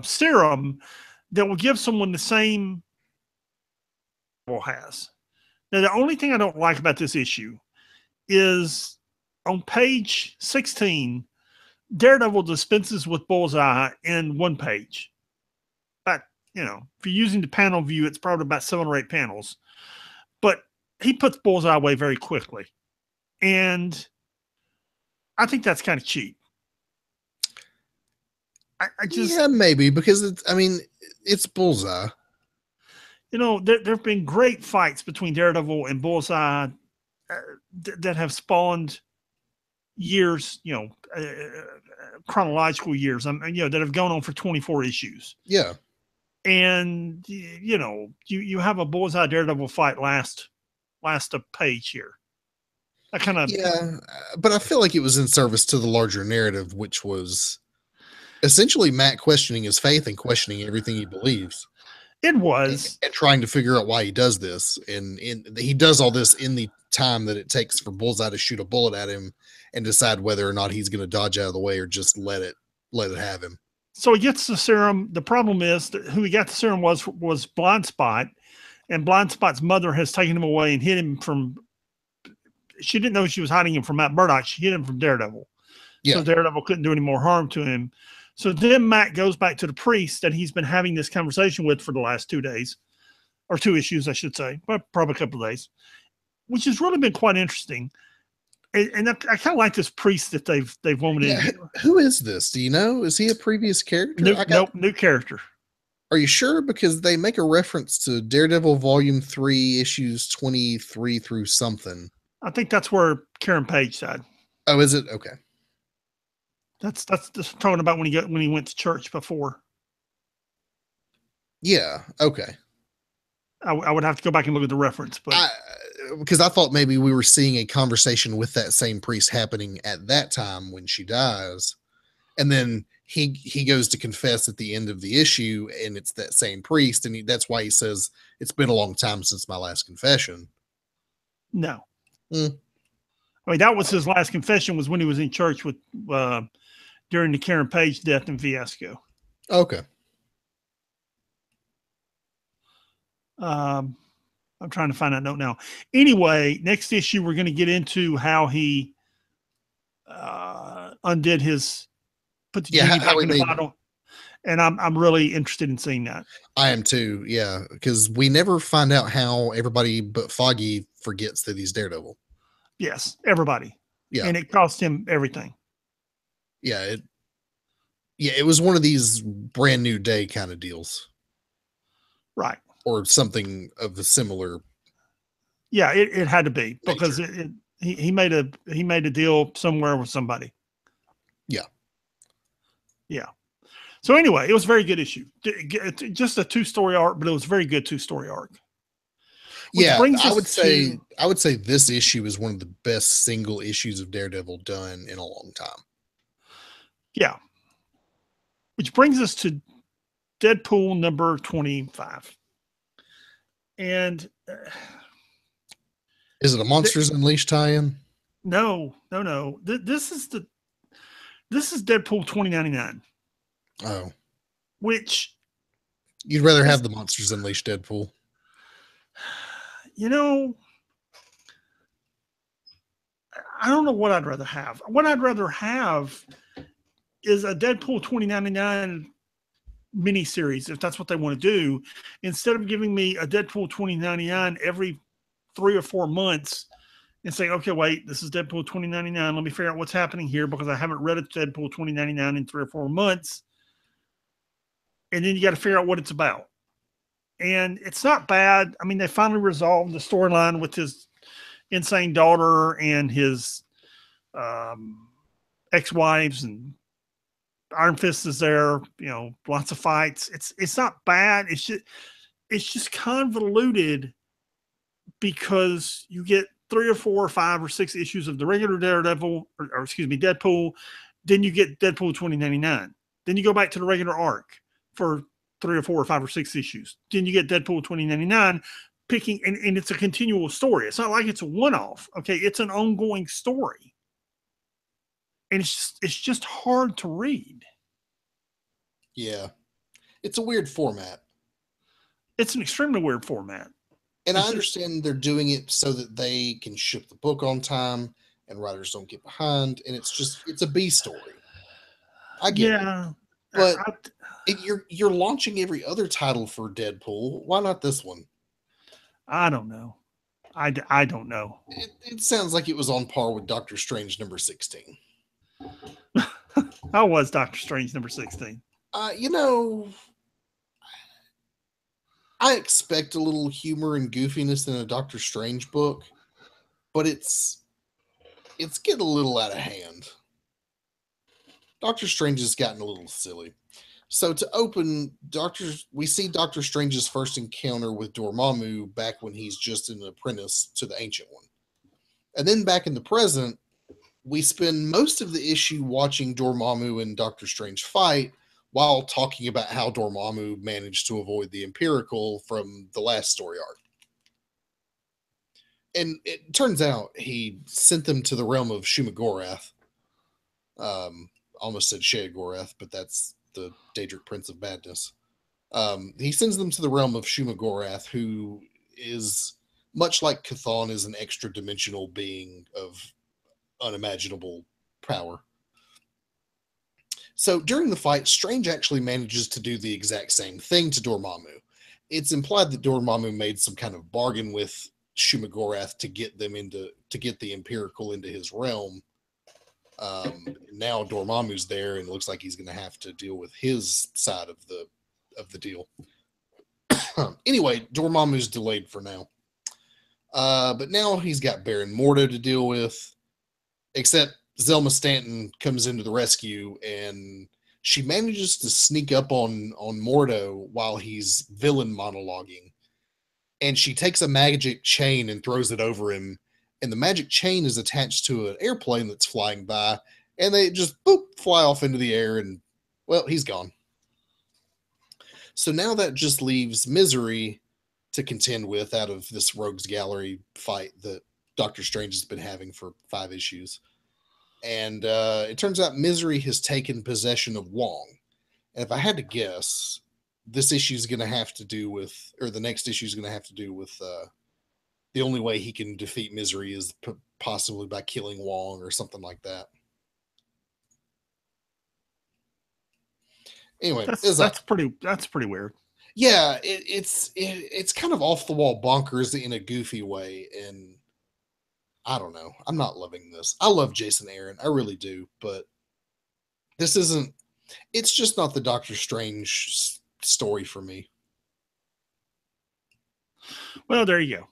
serum that will give someone the same has. Now, the only thing I don't like about this issue is on page 16, Daredevil dispenses with Bullseye in one page. But, if you're using the panel view, it's probably about 7 or 8 panels. But he puts Bullseye away very quickly. And I think that's kind of cheap. I just... Yeah, maybe, because it's Bullseye. There have been great fights between Daredevil and Bullseye that have spawned years, chronological years, that have gone on for 24 issues. Yeah. And, you have a Bullseye Daredevil fight last a page here. I kind of... Yeah, but I feel like it was in service to the larger narrative, which was essentially Matt questioning his faith and questioning everything he believes. It was. And trying to figure out why he does this. And he does all this in the time that it takes for Bullseye to shoot a bullet at him and decide whether or not he's going to dodge out of the way or just let it have him. So he gets the serum. The problem is that who he got the serum was Blind Spot. And Blind Spot's mother has taken him away and hid him from... She didn't know she was hiding him from Matt Murdock. She hid him from Daredevil. Yeah. So Daredevil couldn't do any more harm to him. So then Matt goes back to the priest that he's been having this conversation with for the last 2 days, or 2 issues, I should say, but probably a couple of days, which has really been quite interesting. And I kind of like this priest that they've woven in. Who is this? Do you know? Is he a previous character? New character. Are you sure? Because they make a reference to Daredevil Volume 3, issues 23 through something. I think that's where Karen Page died. Oh, is it? Okay. That's just talking about when he went to church before. Yeah. Okay. I would have to go back and look at the reference, but because I thought maybe we were seeing a conversation with that same priest happening at that time when she dies, and then he goes to confess at the end of the issue, and it's that same priest, and that's why he says it's been a long time since my last confession. No. I mean, that was his last confession, was when he was in church with during the Karen Page death and fiasco. Okay. I'm trying to find that note now. Anyway, next issue, we're going to get into how he undid his, put the genie back in the bottle. And I'm really interested in seeing that. I am too. Yeah. Because we never find out how everybody but Foggy forgets that he's Daredevil. Yes. Everybody. Yeah. And it cost him everything. Yeah. It was one of these brand new day kind of deals. Right. Or something of a similar. Yeah, it had to be, because nature. he made a deal somewhere with somebody. Yeah. Yeah. So anyway, it was a very good issue. Just a 2-story arc, but it was a very good 2-story arc. Yeah, I would say this issue is one of the best single issues of Daredevil done in a long time. Yeah. Which brings us to Deadpool number 25. And is it a Monsters Unleashed tie-in? No. This is Deadpool 2099. Oh. Which you'd rather have the Monsters Unleashed Deadpool? I don't know what I'd rather have. What I'd rather have is a Deadpool 2099 miniseries, if that's what they want to do, instead of giving me a Deadpool 2099 every 3 or 4 months and saying, okay, wait, this is Deadpool 2099. Let me figure out what's happening here because I haven't read a Deadpool 2099 in 3 or 4 months. And then you got to figure out what it's about. And it's not bad. I mean, they finally resolved the storyline with his insane daughter and his ex-wives, and Iron Fist is there. Lots of fights. It's not bad. It's just convoluted because you get 3 or 4 or 5 or 6 issues of the regular Daredevil, or excuse me, Deadpool. Then you get Deadpool 2099. Then you go back to the regular arc for 3 or 4 or 5 or 6 issues. Then you get Deadpool 2099, and it's a continual story. It's not like it's a one-off. Okay, it's an ongoing story, and it's just hard to read. Yeah, it's a weird format. It's an extremely weird format. And I understand they're doing it so that they can ship the book on time and writers don't get behind. And it's a B story. I get it. But you're launching every other title for Deadpool. Why not this one? I don't know. I don't know. It sounds like it was on par with Doctor Strange number 16. How was Doctor Strange number 16? I expect a little humor and goofiness in a Doctor Strange book, but it's getting a little out of hand. Doctor Strange has gotten a little silly. So to open, we see Doctor Strange's first encounter with Dormammu back when he's just an apprentice to the Ancient One. And then back in the present, we spend most of the issue watching Dormammu and Doctor Strange fight while talking about how Dormammu managed to avoid the Empyrical from the last story arc. And it turns out he sent them to the realm of Shumagorath. Almost said Sheogorath, but that's the Daedric Prince of Badness. He sends them to the realm of Shumagorath, who is, much like Chthon, is an extra-dimensional being of unimaginable power. So during the fight, Strange actually manages to do the exact same thing to Dormammu. It's implied that Dormammu made some kind of bargain with Shumagorath to get the Empyrical into his realm. Now Dormammu's there, and it looks like he's going to have to deal with his side of the deal. Anyway, Dormammu's delayed for now, but now he's got Baron Mordo to deal with. Except Zelma Stanton comes into the rescue, and she manages to sneak up on Mordo while he's villain monologuing. And she takes a magic chain and throws it over him. And the magic chain is attached to an airplane that's flying by. And they just fly off into the air, and, well, he's gone. So now that just leaves Misery to contend with out of this Rogues Gallery fight that Doctor Strange has been having for 5 issues. And it turns out Misery has taken possession of Wong. And if I had to guess, this issue is going to have to do with, or the next issue is going to have to do with the only way he can defeat Misery is possibly by killing Wong or something like that. Anyway, that's pretty weird. Yeah, it's kind of off the wall bonkers in a goofy way, and I don't know. I'm not loving this. I love Jason Aaron, I really do, but this isn't. It's just not the Doctor Strange story for me. Well, there you go.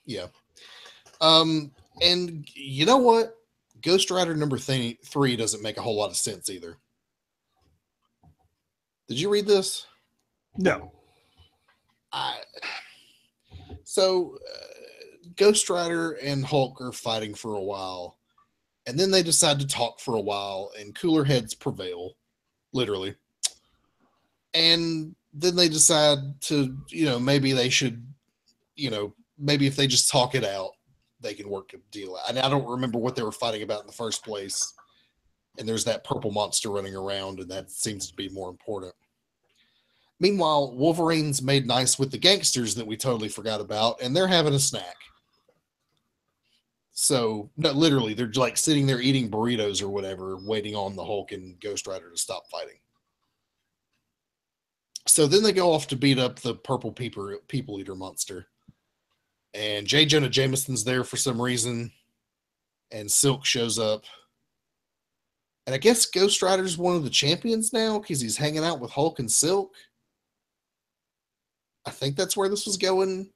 Yeah. And you know what? Ghost Rider number 3 doesn't make a whole lot of sense either. Did you read this? No. Ghost Rider and Hulk are fighting for a while, and then they decide to talk for a while, and cooler heads prevail, literally. And then they decide to, maybe they should, maybe if they just talk it out, they can work a deal out. And I don't remember what they were fighting about in the first place. And there's that purple monster running around, and that seems to be more important. Meanwhile, Wolverine's made nice with the gangsters that we totally forgot about, and they're having a snack. So, no, literally, they're like sitting there eating burritos or whatever, waiting on the Hulk and Ghost Rider to stop fighting. So then they go off to beat up the purple people eater monster. And J. Jonah Jameson's there for some reason. And Silk shows up. And I guess Ghost Rider's one of the champions now because he's hanging out with Hulk and Silk. I think that's where this was going.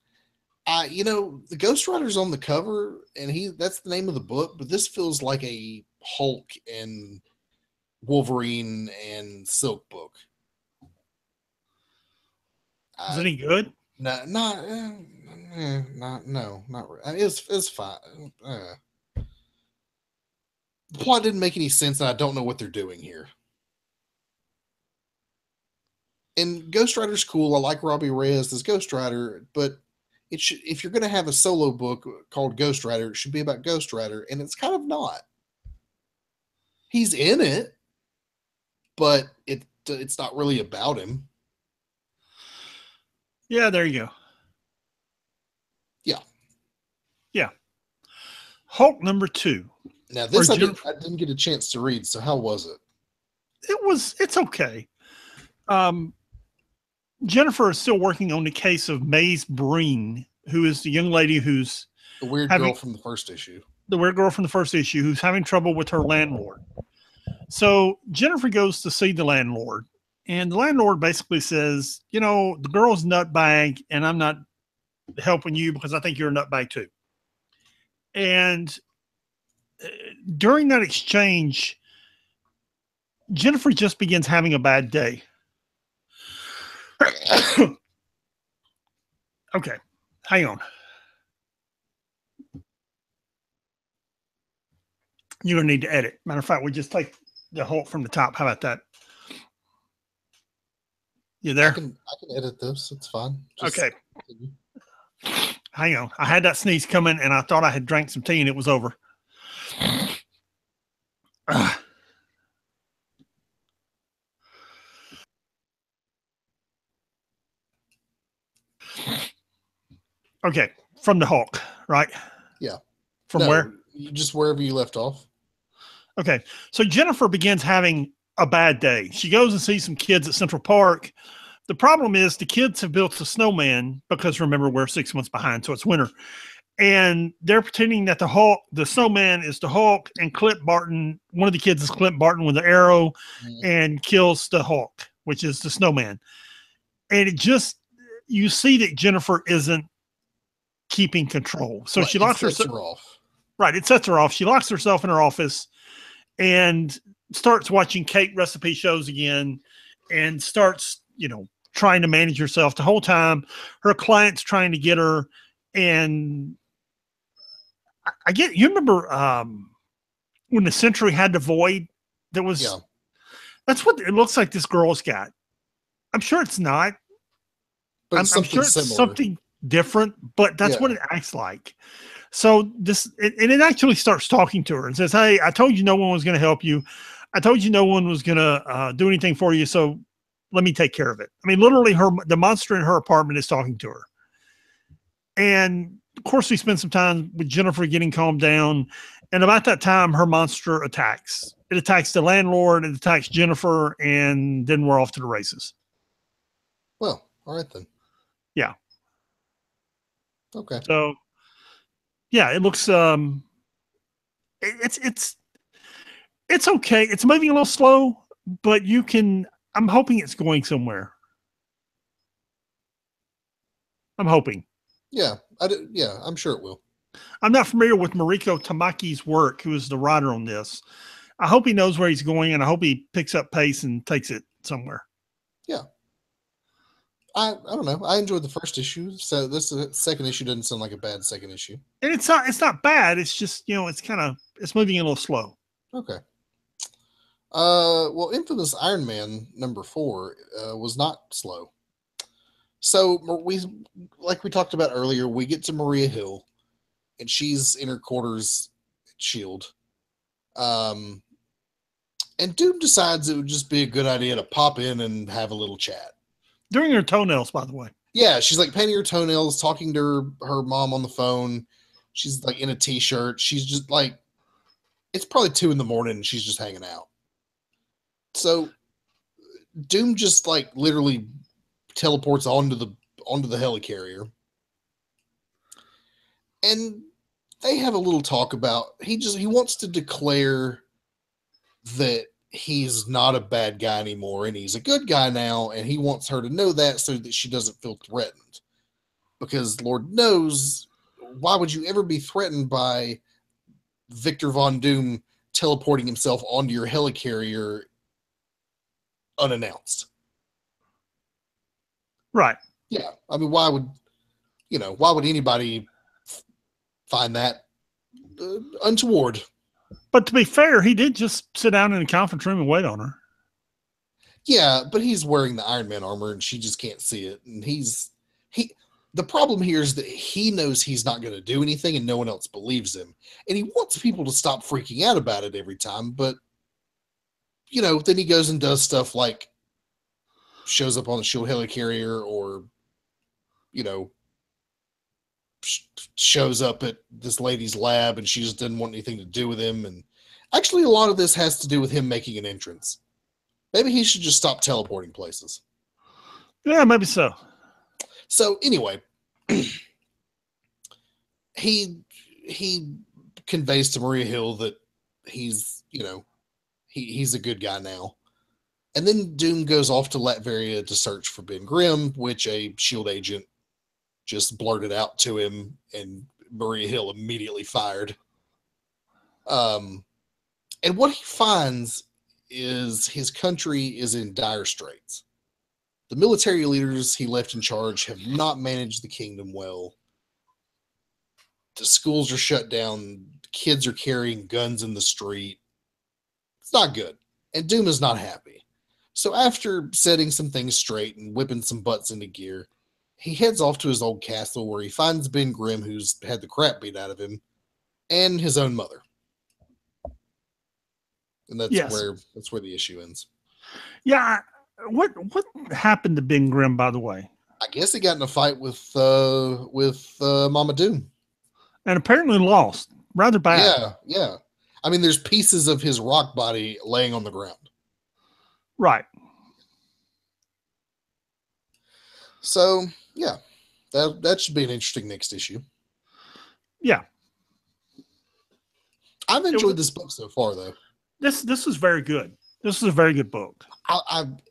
The Ghost Rider's on the cover, and that's the name of the book, but this feels like a Hulk and Wolverine and Silk book. Is it any good? No, not, no, not really. I mean, it's fine. The plot didn't make any sense, and I don't know what they're doing here. And Ghost Rider's cool. I like Robbie Reyes as Ghost Rider, but if you're going to have a solo book called Ghost Rider, it should be about Ghost Rider, and it's kind of not. He's in it, but it's not really about him. Yeah, there you go. Yeah. Yeah. Hulk number 2. Now this I didn't get a chance to read, so how was it? It's okay. Jennifer is still working on the case of Maze Breen, who is the young lady who's the weird girl from the first issue. The weird girl from the first issue who's having trouble with her landlord. So Jennifer goes to see the landlord, and the landlord basically says, the girl's nutbag, and I'm not helping you because I think you're a nutbag too. And during that exchange, Jennifer just begins having a bad day. Okay, hang on. You're going to need to edit. Matter of fact, we just take the Hulk from the top. How about that? You there? I can edit this. It's fine. Okay. Hang on. I had that sneeze coming, and I thought I had drank some tea, and it was over. Okay, from the Hulk, right? Yeah. From where? Just wherever you left off. Okay, so Jennifer begins having a bad day. She goes and sees some kids at Central Park. The problem is the kids have built a snowman because, remember, we're 6 months behind, so it's winter. And they're pretending that the snowman is the Hulk, and Clint Barton, one of the kids is Clint Barton with an arrow and kills the Hulk, which is the snowman. And you see that Jennifer isn't keeping control. So she locks herself off. Right. It sets her off. She locks herself in her office and starts watching cake recipe shows again and starts, trying to manage herself the whole time. Her client's trying to get her. And you remember when the Century had the Void? That's what it looks like this girl's got. I'm sure it's not. But I'm sure it's something different, but that's what it acts like. So it actually starts talking to her and says, "Hey, I told you no one was going to help you. I told you no one was going to do anything for you. So let me take care of it." I mean, literally the monster in her apartment is talking to her. And of course we spend some time with Jennifer getting calmed down. And about that time, her monster attacks. It attacks the landlord, it attacks Jennifer, and then we're off to the races. Well, all right then. Yeah. Okay. So yeah, it looks it's okay. It's moving a little slow, but I'm hoping it's going somewhere. I'm hoping. Yeah, I'm sure it will. I'm not familiar with Mariko Tamaki's work, who is the writer on this. I hope he knows where he's going, and I hope he picks up pace and takes it somewhere. Yeah. I don't know. I enjoyed the first issue, so this second issue doesn't sound like a bad second issue. And it's not bad. It's just, it's moving a little slow. Okay. Well, Infamous Iron Man number 4 was not slow. So like we talked about earlier, we get to Maria Hill, and she's in her quarters at S.H.I.E.L.D. And Doom decides it would just be a good idea to pop in and have a little chat. During her toenails, by the way. Yeah, she's like painting her toenails, talking to her mom on the phone. She's like in a t-shirt. She's just like, it's probably 2 a.m. and she's just hanging out. So Doom just like literally teleports onto the helicarrier. And they have a little talk about he wants to declare that he's not a bad guy anymore and he's a good guy now, and he wants her to know that so that she doesn't feel threatened. because Lord knows, why would you ever be threatened by Victor Von Doom teleporting himself onto your helicarrier unannounced? Right. Yeah, I mean, why would anybody find that untoward? But to be fair, he did just sit down in a conference room and wait on her. Yeah, but he's wearing the Iron Man armor and she just can't see it. And the problem here is that he knows he's not going to do anything and no one else believes him. And he wants people to stop freaking out about it every time. But, then he goes and does stuff like shows up on the shield helicarrier or, shows up at this lady's lab and she just didn't want anything to do with him. And actually, a lot of this has to do with him making an entrance. Maybe he should just stop teleporting places. Yeah, maybe so. So anyway, he conveys to Maria Hill that he's a good guy now. And then Doom goes off to Latveria to search for Ben Grimm, which a SHIELD agent just blurted out to him, and Maria Hill immediately fired. And what he finds is his country is in dire straits. The military leaders he left in charge have not managed the kingdom well. The schools are shut down. Kids are carrying guns in the street. It's not good. And Doom is not happy. So after setting some things straight and whipping some butts into gear, he heads off to his old castle where he finds Ben Grimm, who's had the crap beat out of him, and his own mother. And that's where the issue ends. Yeah. What happened to Ben Grimm, by the way? I guess he got in a fight with Mama Doom. And apparently lost. Rather bad. Yeah. I mean, there's pieces of his rock body laying on the ground. Right. So, yeah. That should be an interesting next issue. Yeah. I've enjoyed this book so far, though. This is very good. This is a very good book.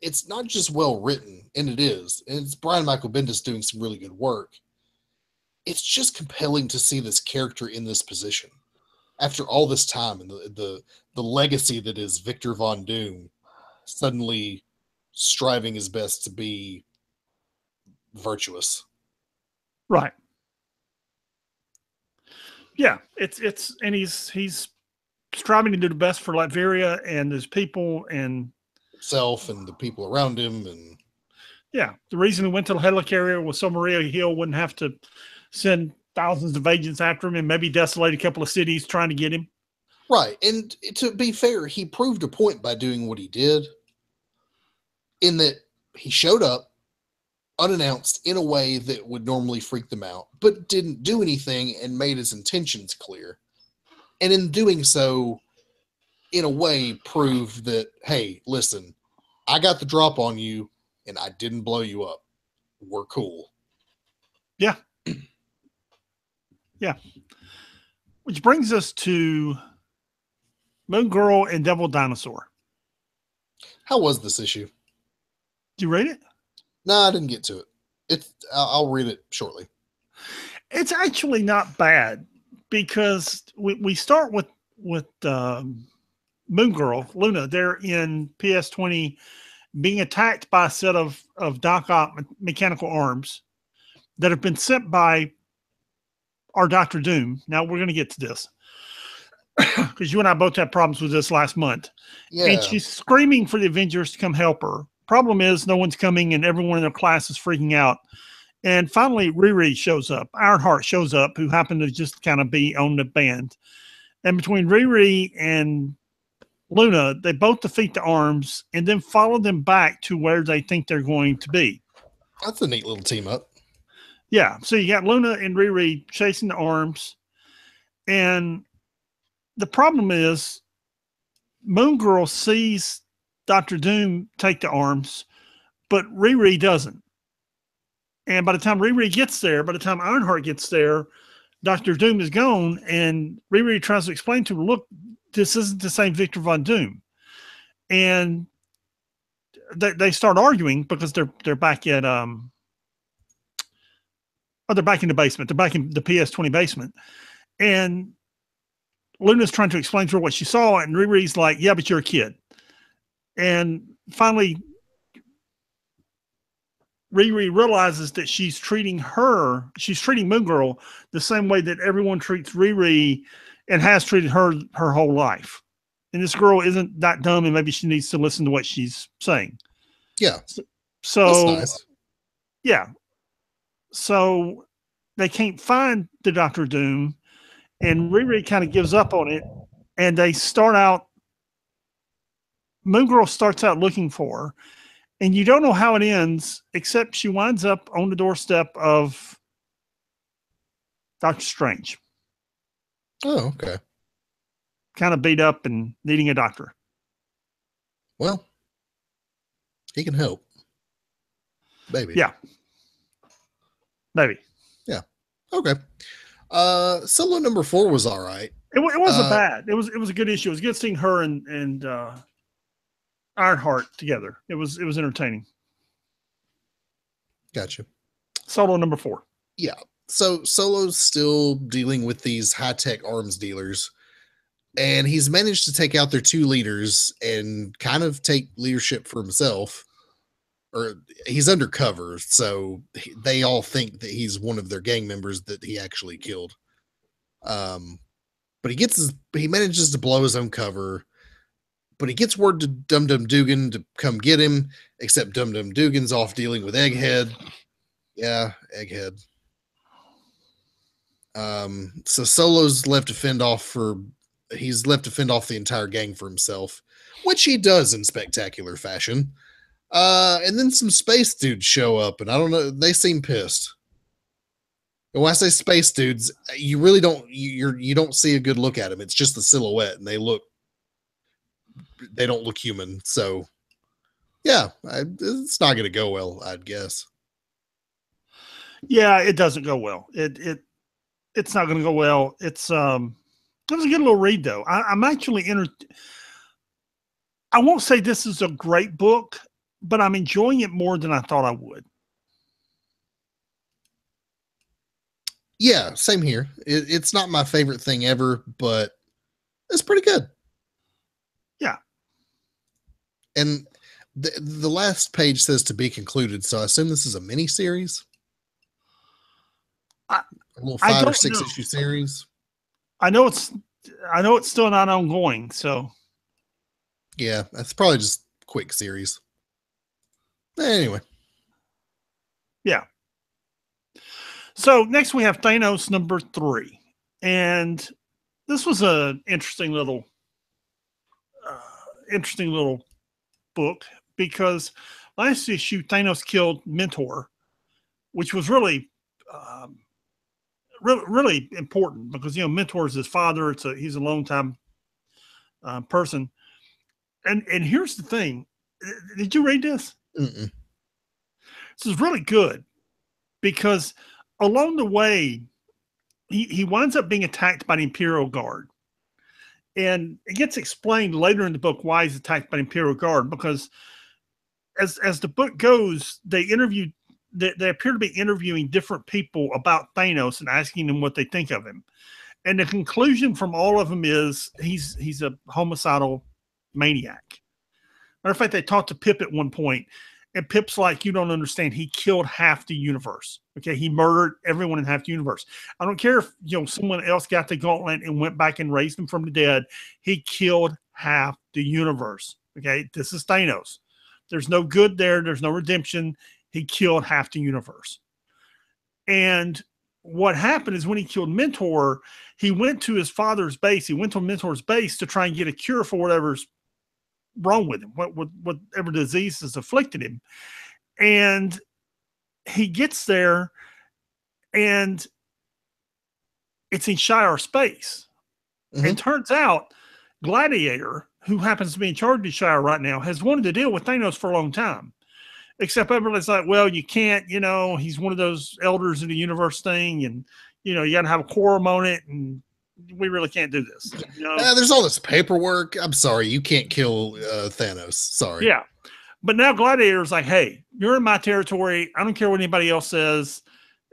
It's not just well written, and it is. And it's Brian Michael Bendis doing some really good work. It's just compelling to see this character in this position after all this time, and the legacy that is Victor Von Doom suddenly striving his best to be virtuous. Right. Yeah, it's and he's striving to do the best for Latveria and his people and himself and the people around him. And yeah, the reason he went to the helicarrier was so Maria Hill wouldn't have to send thousands of agents after him and maybe desolate a couple of cities trying to get him. Right. And to be fair, he proved a point by doing what he did, in that he showed up unannounced in a way that would normally freak them out, but didn't do anything and made his intentions clear. And in doing so, in a way, proved that, hey, listen, I got the drop on you and I didn't blow you up. We're cool. Yeah. Yeah. Which brings us to Moon Girl and Devil Dinosaur. How was this issue? Did you read it? No, I didn't get to it. I'll read it shortly. It's actually not bad because we start with Moon Girl, Luna. They're in PS20 being attacked by a set of Doc Ock mechanical arms that have been sent by our Dr. Doom. Now we're going to get to this because you and I both had problems with this last month. Yeah. And she's screaming for the Avengers to come help her. Problem is, no one's coming, and everyone in their class is freaking out. And finally, Riri shows up. Ironheart shows up, who happened to just kind of be on the band. And between Riri and Luna, they both defeat the arms and then follow them back to where they think they're going to be. That's a neat little team up. Yeah. So you got Luna and Riri chasing the arms. And the problem is, Moon Girl sees Dr. Doom take the arms, but Riri doesn't. And by the time Riri gets there, by the time Ironheart gets there, Dr. Doom is gone, and Riri tries to explain to her, look, this isn't the same Victor Von Doom. And they start arguing because they're back at Oh, they're back in the basement. They're back in the PS20 basement. And Luna's trying to explain to her what she saw, and Riri's like, yeah, but you're a kid. And finally, Riri realizes that she's treating Moon Girl the same way that everyone treats Riri and has treated her whole life. And this girl isn't that dumb, and maybe she needs to listen to what she's saying. Yeah. So that's nice. Yeah. So they can't find the Dr. Doom, and Riri kind of gives up on it, and they start out. Moon Girl starts out looking for her, and you don't know how it ends, except she winds up on the doorstep of Doctor Strange. Oh, okay. Kind of beat up and needing a doctor. Well, he can help. Maybe. Yeah. Maybe. Yeah. Okay. Solo number 4 was all right. It wasn't bad. It was a good issue. It was good seeing her and Ironheart together. It was entertaining. Gotcha. Solo number 4. Yeah. So Solo's still dealing with these high-tech arms dealers, and he's managed to take out their 2 leaders and kind of take leadership for himself. Or he's undercover, so they all think that he's one of their gang members that he actually killed. But he manages to blow his own cover. But he gets word to Dum Dum Dugan to come get him, except Dum Dum Dugan's off dealing with Egghead. Yeah, Egghead. So Solo's left to fend off the entire gang for himself, which he does in spectacular fashion. And then some space dudes show up, and I don't know, they seem pissed. And when I say space dudes, you really don't you don't see a good look at them. It's just the silhouette, and they don't look human. So yeah, it's not going to go well, I'd guess. Yeah, it doesn't go well. It's not going to go well. It was a good little read, though. I'm actually I won't say this is a great book, but I'm enjoying it more than I thought I would. Yeah, same here. It's not my favorite thing ever, but it's pretty good. Yeah. And the last page says to be concluded, so I assume this is a mini series. A little 5 or 6 issue series. I know it's still not ongoing, so yeah, that's probably just quick series. Anyway. Yeah. So next we have Thanos number 3. And this was an interesting little book, because last issue Thanos killed Mentor, which was really really important, because Mentor is his father. He's a long time person. And here's the thing. Did you read this? Mm-mm. This is really good, because along the way, he winds up being attacked by the Imperial Guard. And it gets explained later in the book why he's attacked by the Imperial Guard, because as the book goes, they appear to be interviewing different people about Thanos and asking them what they think of him. And the conclusion from all of them is he's a homicidal maniac. Matter of fact, they talked to Pip at one point, and Pip's like, you don't understand. He killed half the universe. Okay. He murdered everyone in half the universe. I don't care if, someone else got the gauntlet and went back and raised him from the dead. He killed half the universe. Okay. This is Thanos. There's no good there. There's no redemption. He killed half the universe. And what happened is when he killed Mentor, he went to his father's base. He went to Mentor's base to try and get a cure for whatever's wrong with him, whatever disease has afflicted him. And he gets there, and it's in Shi'ar space. Mm-hmm. And turns out Gladiator, who happens to be in charge of Shi'ar right now, has wanted to deal with Thanos for a long time. Except everybody's like, well, you can't, he's one of those elders in the universe thing, and, you got to have a quorum on it, and we really can't do this. There's all this paperwork. I'm sorry, you can't kill Thanos. Sorry. Yeah. But now Gladiator's like, hey, you're in my territory. I don't care what anybody else says.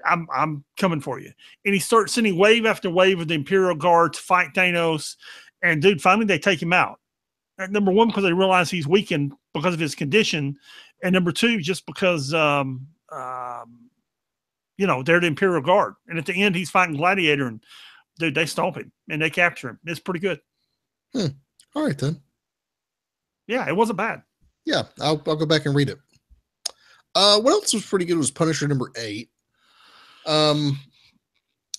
I'm coming for you. And he starts sending wave after wave of the Imperial Guard to fight Thanos. And dude, finally they take him out. Number one, because they realize he's weakened because of his condition. And number two, just because, they're the Imperial Guard. And at the end, he's fighting Gladiator, and dude, they stomp him and they capture him. It's pretty good. All right, then. Yeah, it wasn't bad. Yeah, I'll go back and read it. What else was pretty good was Punisher number 8.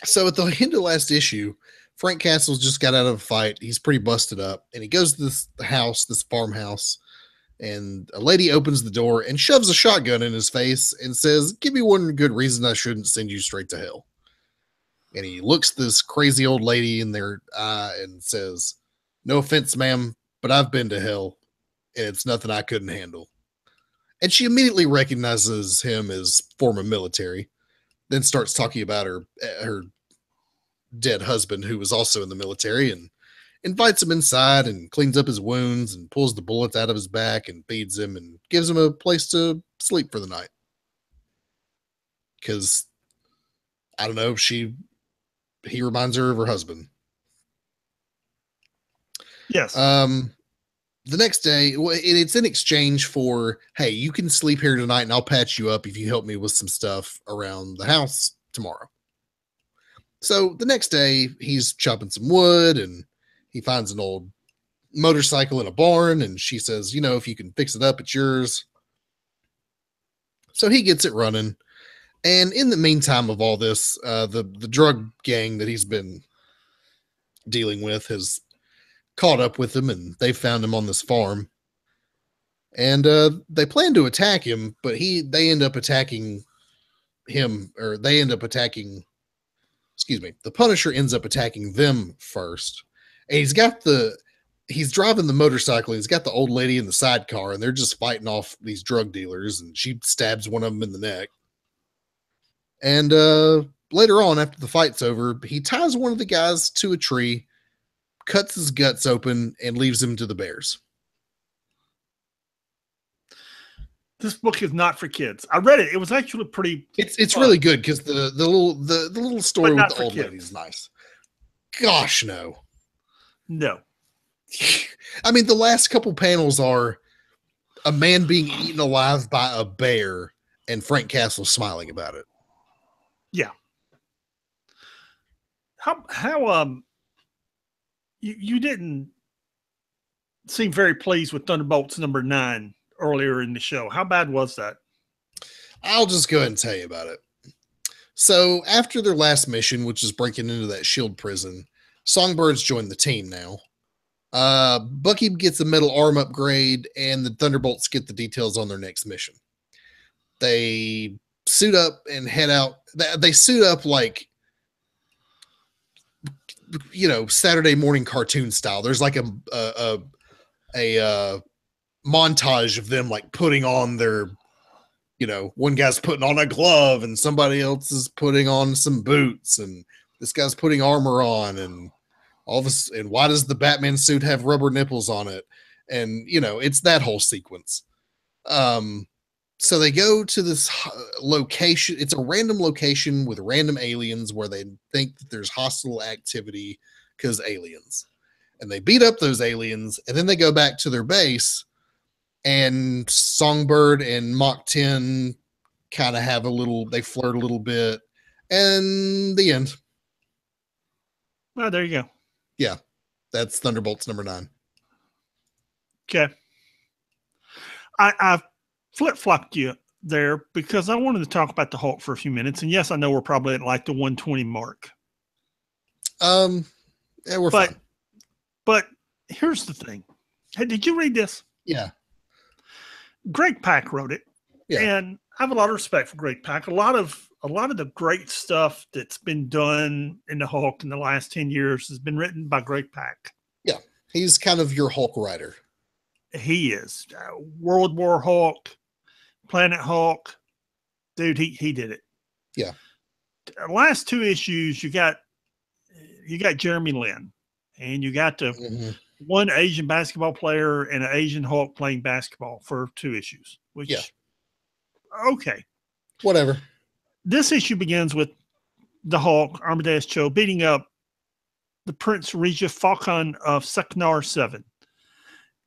So at the end of last issue, Frank Castle's just got out of a fight. He's pretty busted up, and he goes to this farmhouse, and a lady opens the door and shoves a shotgun in his face and says, "Give me one good reason I shouldn't send you straight to hell." And he looks this crazy old lady in their eye and says, "No offense, ma'am, but I've been to hell, and it's nothing I couldn't handle." And she immediately recognizes him as former military, then starts talking about her dead husband, who was also in the military, and invites him inside and cleans up his wounds and pulls the bullets out of his back and feeds him and gives him a place to sleep for the night. Because, I don't know, he reminds her of her husband. Yes. The next day, it's in exchange for, hey, you can sleep here tonight and I'll patch you up if you help me with some stuff around the house tomorrow. So the next day, he's chopping some wood and he finds an old motorcycle in a barn, and she says, if you can fix it up, it's yours. So he gets it running. And in the meantime of all this, the drug gang that he's been dealing with has caught up with him, and they found him on this farm. And they plan to attack him, but they end up attacking him, or they end up attacking, the Punisher ends up attacking them first. And he's driving the motorcycle. He's got the old lady in the sidecar, and they're just fighting off these drug dealers, and she stabs one of them in the neck. And later on, after the fight's over, he ties one of the guys to a tree, cuts his guts open, and leaves him to the bears. This book is not for kids. I read it. It was actually pretty. It's really good because the little story with the old lady is nice. Gosh, no. I mean, the last couple panels are a man being eaten alive by a bear and Frank Castle smiling about it. Yeah. How you didn't seem very pleased with Thunderbolts number 9 earlier in the show. How bad was that? I'll just go ahead and tell you about it. So after their last mission, which is breaking into that SHIELD prison, Songbirds join the team now. Bucky gets a metal arm upgrade, and the Thunderbolts get the details on their next mission. They suit up and head out. They suit up like, Saturday morning cartoon style. There's like a montage of them like putting on their, one guy's putting on a glove and somebody else is putting on some boots, and this guy's putting armor on, and all this. And why does the Batman suit have rubber nipples on it? And it's that whole sequence. So they go to this location. It's a random location with random aliens where they think that there's hostile activity because aliens. And they beat up those aliens, and then they go back to their base, and Songbird and Mach 10 kind of they flirt a little bit, and the end. Well, there you go. Yeah, that's Thunderbolts number 9. Okay. I flip-flopped you there because I wanted to talk about the Hulk for a few minutes. And yes, I know we're probably at like the 120 mark. Yeah, we're fine. But here's the thing. Hey, did you read this? Yeah. Greg Pak wrote it. Yeah. And I have a lot of respect for Greg Pak. A lot of the great stuff that's been done in the Hulk in the last 10 years has been written by Greg Pak. Yeah. He's kind of your Hulk writer. He is. World War Hulk, Planet Hulk. Dude, he did it. Yeah. The last 2 issues, you got Jeremy Lin, and you got one Asian basketball player and an Asian Hulk playing basketball for 2 issues. Which, okay, whatever. this issue begins with the Hulk, Amadeus Cho, beating up the Prince Regis Falcon of Seknar 7.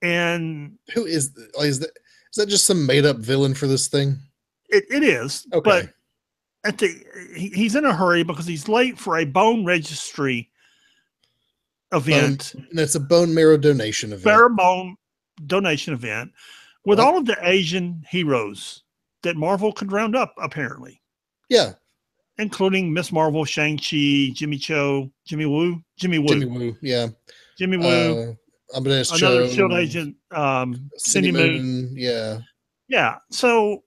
And who is that? Is that just some made up villain for this thing? it is, Okay. But he's in a hurry because he's late for a bone registry event. That's a bone marrow donation event. Bare bone donation event with all of the Asian heroes that Marvel could round up, apparently. Yeah. Including Miss Marvel, Shang-Chi, Jimmy Woo, yeah. Jimmy Woo, Amadeus another Cho, Shield agent, Cindy Moon. Yeah. Yeah. So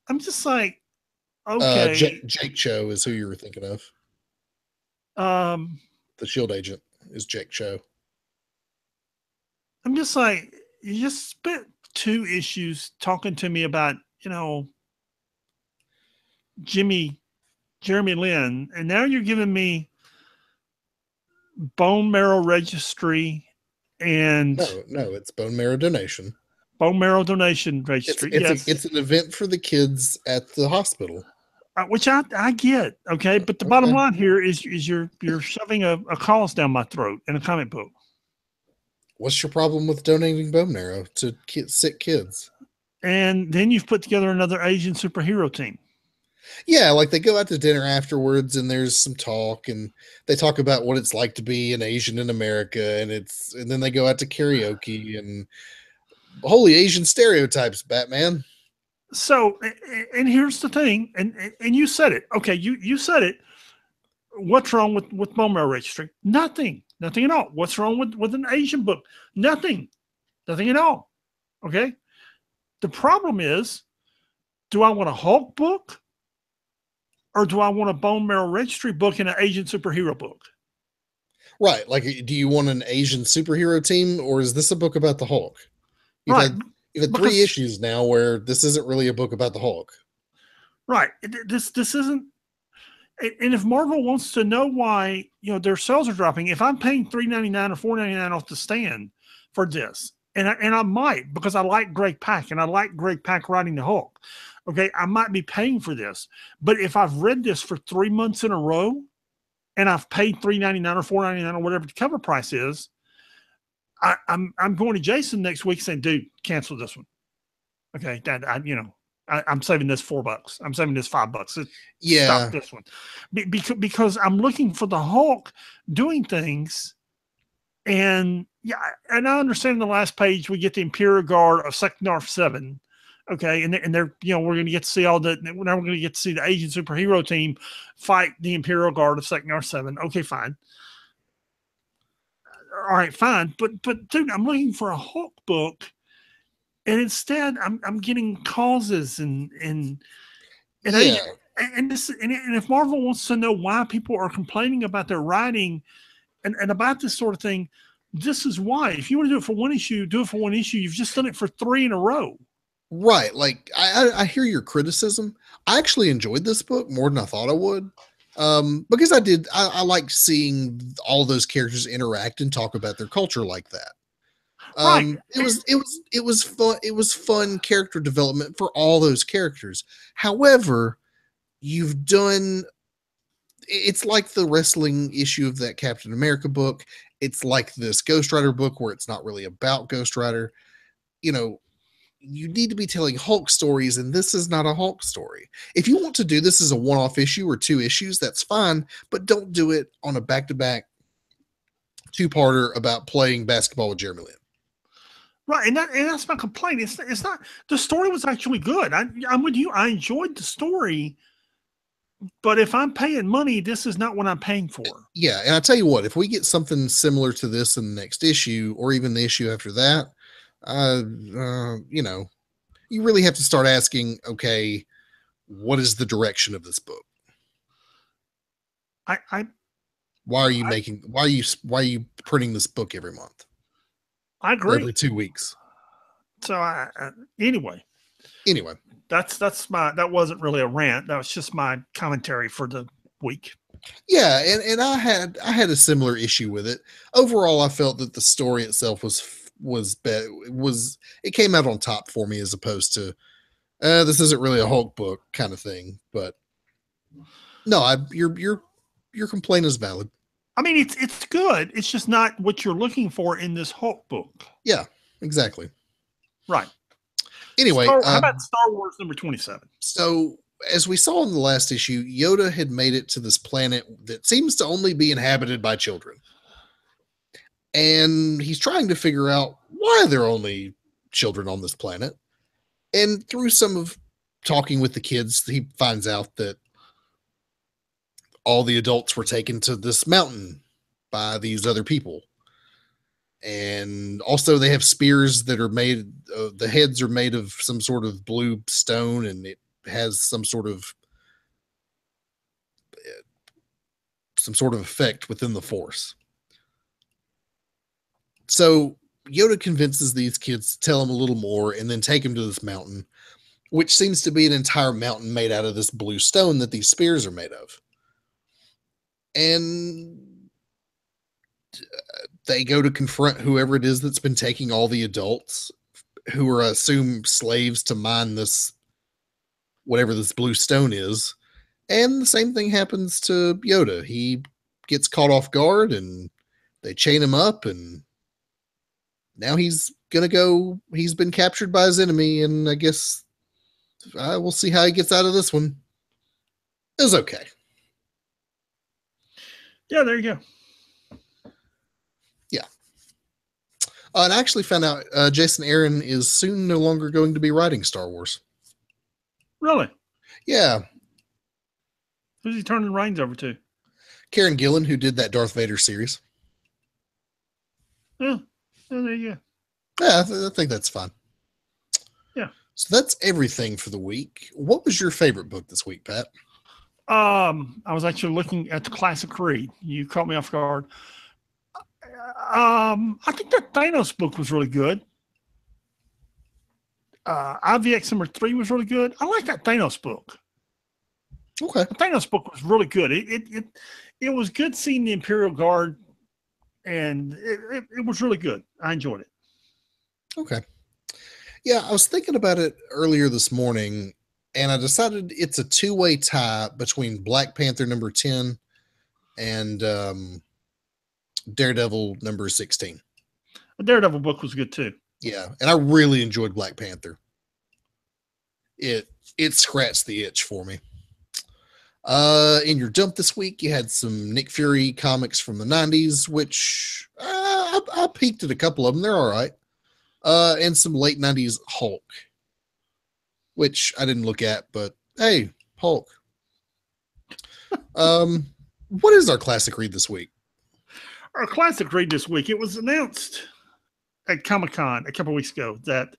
I'm just like, okay. Jake Cho is who you were thinking of. The Shield agent is Jake Cho. I'm just like, you just spent 2 issues talking to me about, Jeremy Lin, and now you're giving me bone marrow registry and no, it's bone marrow donation. Bone marrow donation registry. It's an event for the kids at the hospital, which I get. Okay, but the bottom line here is you're shoving a cause down my throat in a comic book. What's your problem with donating bone marrow to sick kids? And then you've put together another Asian superhero team. Yeah, like they go out to dinner afterwards and there's some talk and they talk about what it's like to be an Asian in America and then they go out to karaoke and holy Asian stereotypes, Batman. So, and here's the thing, and you said it. Okay, you said it. What's wrong with bone marrow registry? Nothing at all. What's wrong with an Asian book? Nothing at all. Okay. The problem is, do I want a Hulk book? Or do I want a bone marrow registry book and an Asian superhero book? Right. Like, do you want an Asian superhero team or is this a book about the Hulk? You've had 3 issues now where this isn't really a book about the Hulk. Right. This isn't. And if Marvel wants to know why, their sales are dropping, if I'm paying $3.99 or $4.99 off the stand for this, and I might, because I like Greg Pak and I like Greg Pak writing the Hulk. Okay, I might be paying for this, but if I've read this for 3 months in a row, and I've paid $3.99 or $4.99 or whatever the cover price is, I'm going to Jason next week saying, "Dude, cancel this one." Okay, I'm saving this $4. I'm saving this $5. Stop this one, because I'm looking for the Hulk doing things, and I understand in the last page we get the Imperial Guard of Seknar 7. Okay, and they're we're going to get to see now we're going to get to see the Asian superhero team fight the Imperial Guard of Seknar 7. Okay, fine. All right, fine. But dude, I'm looking for a Hulk book, and instead I'm getting causes and if Marvel wants to know why people are complaining about their writing and about this sort of thing, this is why. If you want to do it for 1 issue, do it for 1 issue. You've just done it for 3 in a row. Right. Like I hear your criticism. I actually enjoyed this book more than I thought I would. Because I liked seeing all those characters interact and talk about their culture like that. Right. It was fun. It was fun character development for all those characters. However, it's like the wrestling issue of that Captain America book. It's like this Ghost Rider book where it's not really about Ghost Rider. You need to be telling Hulk stories, and this is not a Hulk story. If you want to do this as a one-off issue or 2 issues, that's fine, but don't do it on a back-to-back 2-parter about playing basketball with Jeremy Lin. Right, and that's my complaint. It's not. The story was actually good. I'm with you. I enjoyed the story, but if I'm paying money, this is not what I'm paying for. Yeah, and I tell you what, if we get something similar to this in the next issue, or even the issue after that, you really have to start asking, okay, what is the direction of this book? Why are you printing this book every month? I agree. Every 2 weeks. So anyway, that wasn't really a rant. That was just my commentary for the week. Yeah, and I had a similar issue with it. Overall, I felt that the story itself it came out on top for me as opposed to this isn't really a Hulk book kind of thing. But No, your complaint is valid. I mean, it's good. It's just not what you're looking for in this Hulk book. Yeah, exactly. Right. Anyway, How about Star Wars number 27? So, as we saw in the last issue, Yoda had made it to this planet that seems to only be inhabited by children. And he's trying to figure out why there are only children on this planet. And through some of talking with the kids, he finds out that all the adults were taken to this mountain by these other people. And also, they have spears that are made, the heads are made of some sort of blue stone, and it has some sort of effect within the Force. So Yoda convinces these kids to tell him a little more and then take him to this mountain, which seems to be an entire mountain made out of this blue stone that these spears are made of. And they go to confront whoever it is that's been taking all the adults, who are assumed slaves to mine this, whatever this blue stone is. And the same thing happens to Yoda. He gets caught off guard and they chain him up, and now he's gonna go. He's been captured by his enemy, and I guess we'll see how he gets out of this one. It was okay. Yeah, there you go. Yeah. And I actually found out Jason Aaron is soon no longer going to be writing Star Wars. Really? Yeah. Who's he turning the reins over to? Karen Gillan, who did that Darth Vader series. Yeah. Oh, there you go. Yeah, I think that's fine. Yeah. So that's everything for the week. What was your favorite book this week, Pat? I was actually looking at the classic read. You caught me off guard. I think that Thanos book was really good. IVX number 3 was really good. I like that Thanos book. Okay. The Thanos book was really good. It was good seeing the Imperial Guard, and it was really good. I enjoyed it. Okay. Yeah, I was thinking about it earlier this morning, and I decided it's a two-way tie between Black Panther number 10 and Daredevil number 16. The Daredevil book was good too. Yeah, and I really enjoyed Black Panther. It scratched the itch for me. In your dump this week, you had some Nick Fury comics from the 90s, which I peeked at a couple of them. They're all right. And some late 90s Hulk, which I didn't look at, but hey, Hulk. What is our classic read this week? Our classic read this week, it was announced at Comic-Con a couple weeks ago that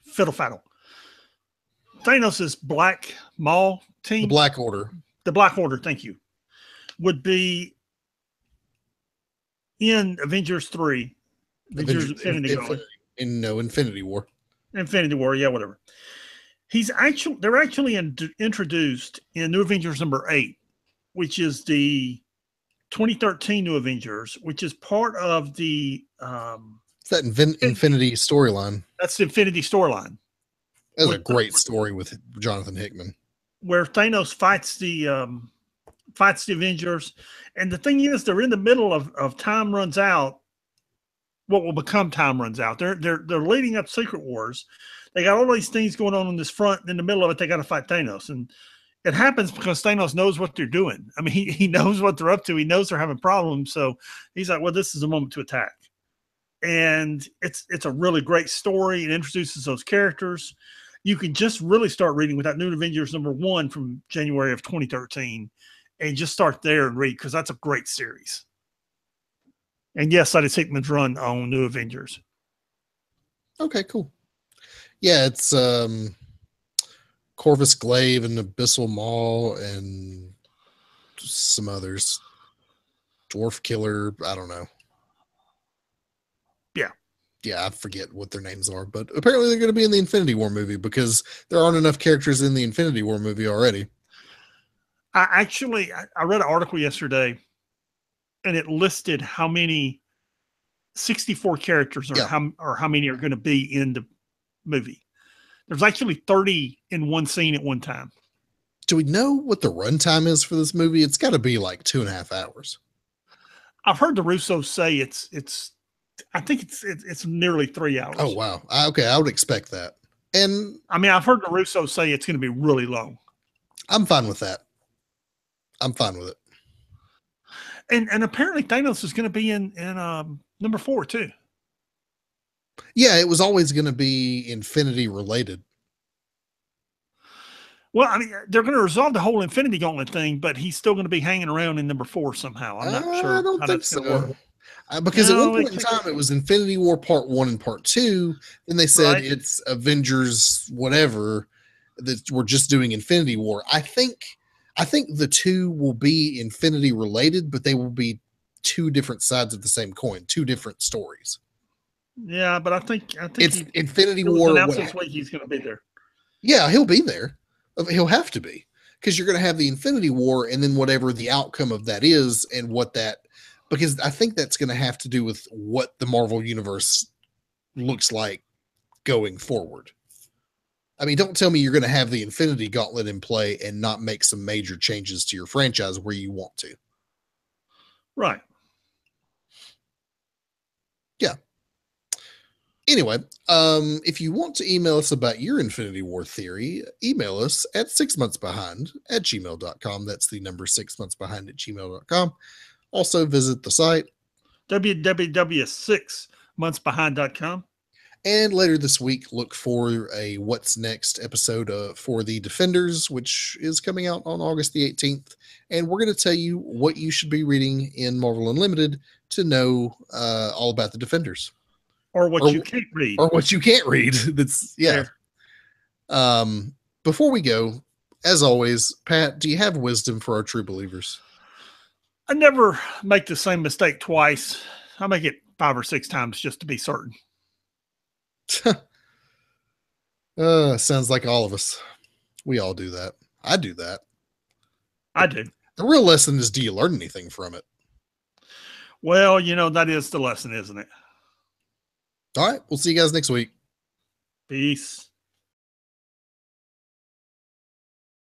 Fiddle Faddle, Thanos' Black Maul team, The Black Order, thank you, would be in Avengers 3, Infinity War. Infinity War, yeah, whatever. They're actually introduced in New Avengers number 8, which is the 2013 New Avengers, which is part of the it's that Infinity storyline. That's the Infinity storyline. That's a great story with Jonathan Hickman, where Thanos fights the Avengers. And the thing is, they're in the middle of Time Runs Out. What will become Time Runs Out? They're leading up Secret Wars. They got all these things going on this front. And in the middle of it, they got to fight Thanos, and it happens because Thanos knows what they're doing. I mean, he knows what they're up to. He knows they're having problems. So he's like, well, this is a moment to attack. And it's a really great story. It introduces those characters. You can just really start reading with that New Avengers number 1 from January of 2013 and just start there and read, because that's a great series. And yes, that is Hickman's run on New Avengers. Okay, cool. Yeah, it's Corvus Glaive and Abyssal Maul and some others. Dwarf Killer, I don't know. Yeah, I forget what their names are, but apparently they're going to be in the Infinity War movie because there aren't enough characters in the Infinity War movie already. I read an article yesterday, and it listed how many 64 characters or how many are going to be in the movie. There's actually 30 in one scene at one time. Do we know what the runtime is for this movie? It's got to be like 2.5 hours. I've heard the Russos say I think it's nearly 3 hours. Oh wow. Okay, I would expect that. And I mean, I've heard the Russos say it's going to be really long. I'm fine with that. I'm fine with it. And apparently Thanos is going to be in number 4 too. Yeah, it was always going to be Infinity related. Well, I mean, they're going to resolve the whole Infinity Gauntlet thing, but he's still going to be hanging around in number 4 somehow. I'm not sure. I don't think so. Because at one point in time, it was Infinity War Part 1 and Part 2. Then they said it's Avengers whatever, that we're just doing Infinity War. I think the two will be Infinity related, but they will be two different sides of the same coin, two different stories. Yeah, but I think it's Infinity War. Announced this week he's going to be there. Yeah, he'll be there. He'll have to be, because you're going to have the Infinity War, and then whatever the outcome of that is, and what that, because I think that's going to have to do with what the Marvel Universe looks like going forward. I mean, don't tell me you're going to have the Infinity Gauntlet in play and not make some major changes to your franchise where you want to. Right. Yeah. Anyway, if you want to email us about your Infinity War theory, email us at 6monthsbehind@gmail.com. That's the number 6monthsbehind@gmail.com. Also visit the site www.6monthsbehind.com. And later this week, look for a What's Next episode for the Defenders, which is coming out on August the 18th. And we're going to tell you what you should be reading in Marvel Unlimited to know all about the Defenders. Or what you can't read. Or what you can't read. That's, yeah. Before we go, as always, Pat, do you have wisdom for our true believers? I never make the same mistake twice. I make it 5 or 6 times just to be certain. Sounds like all of us. We all do that. I do that. I do. The real lesson is, do you learn anything from it? Well, that is the lesson, isn't it? All right. We'll see you guys next week. Peace.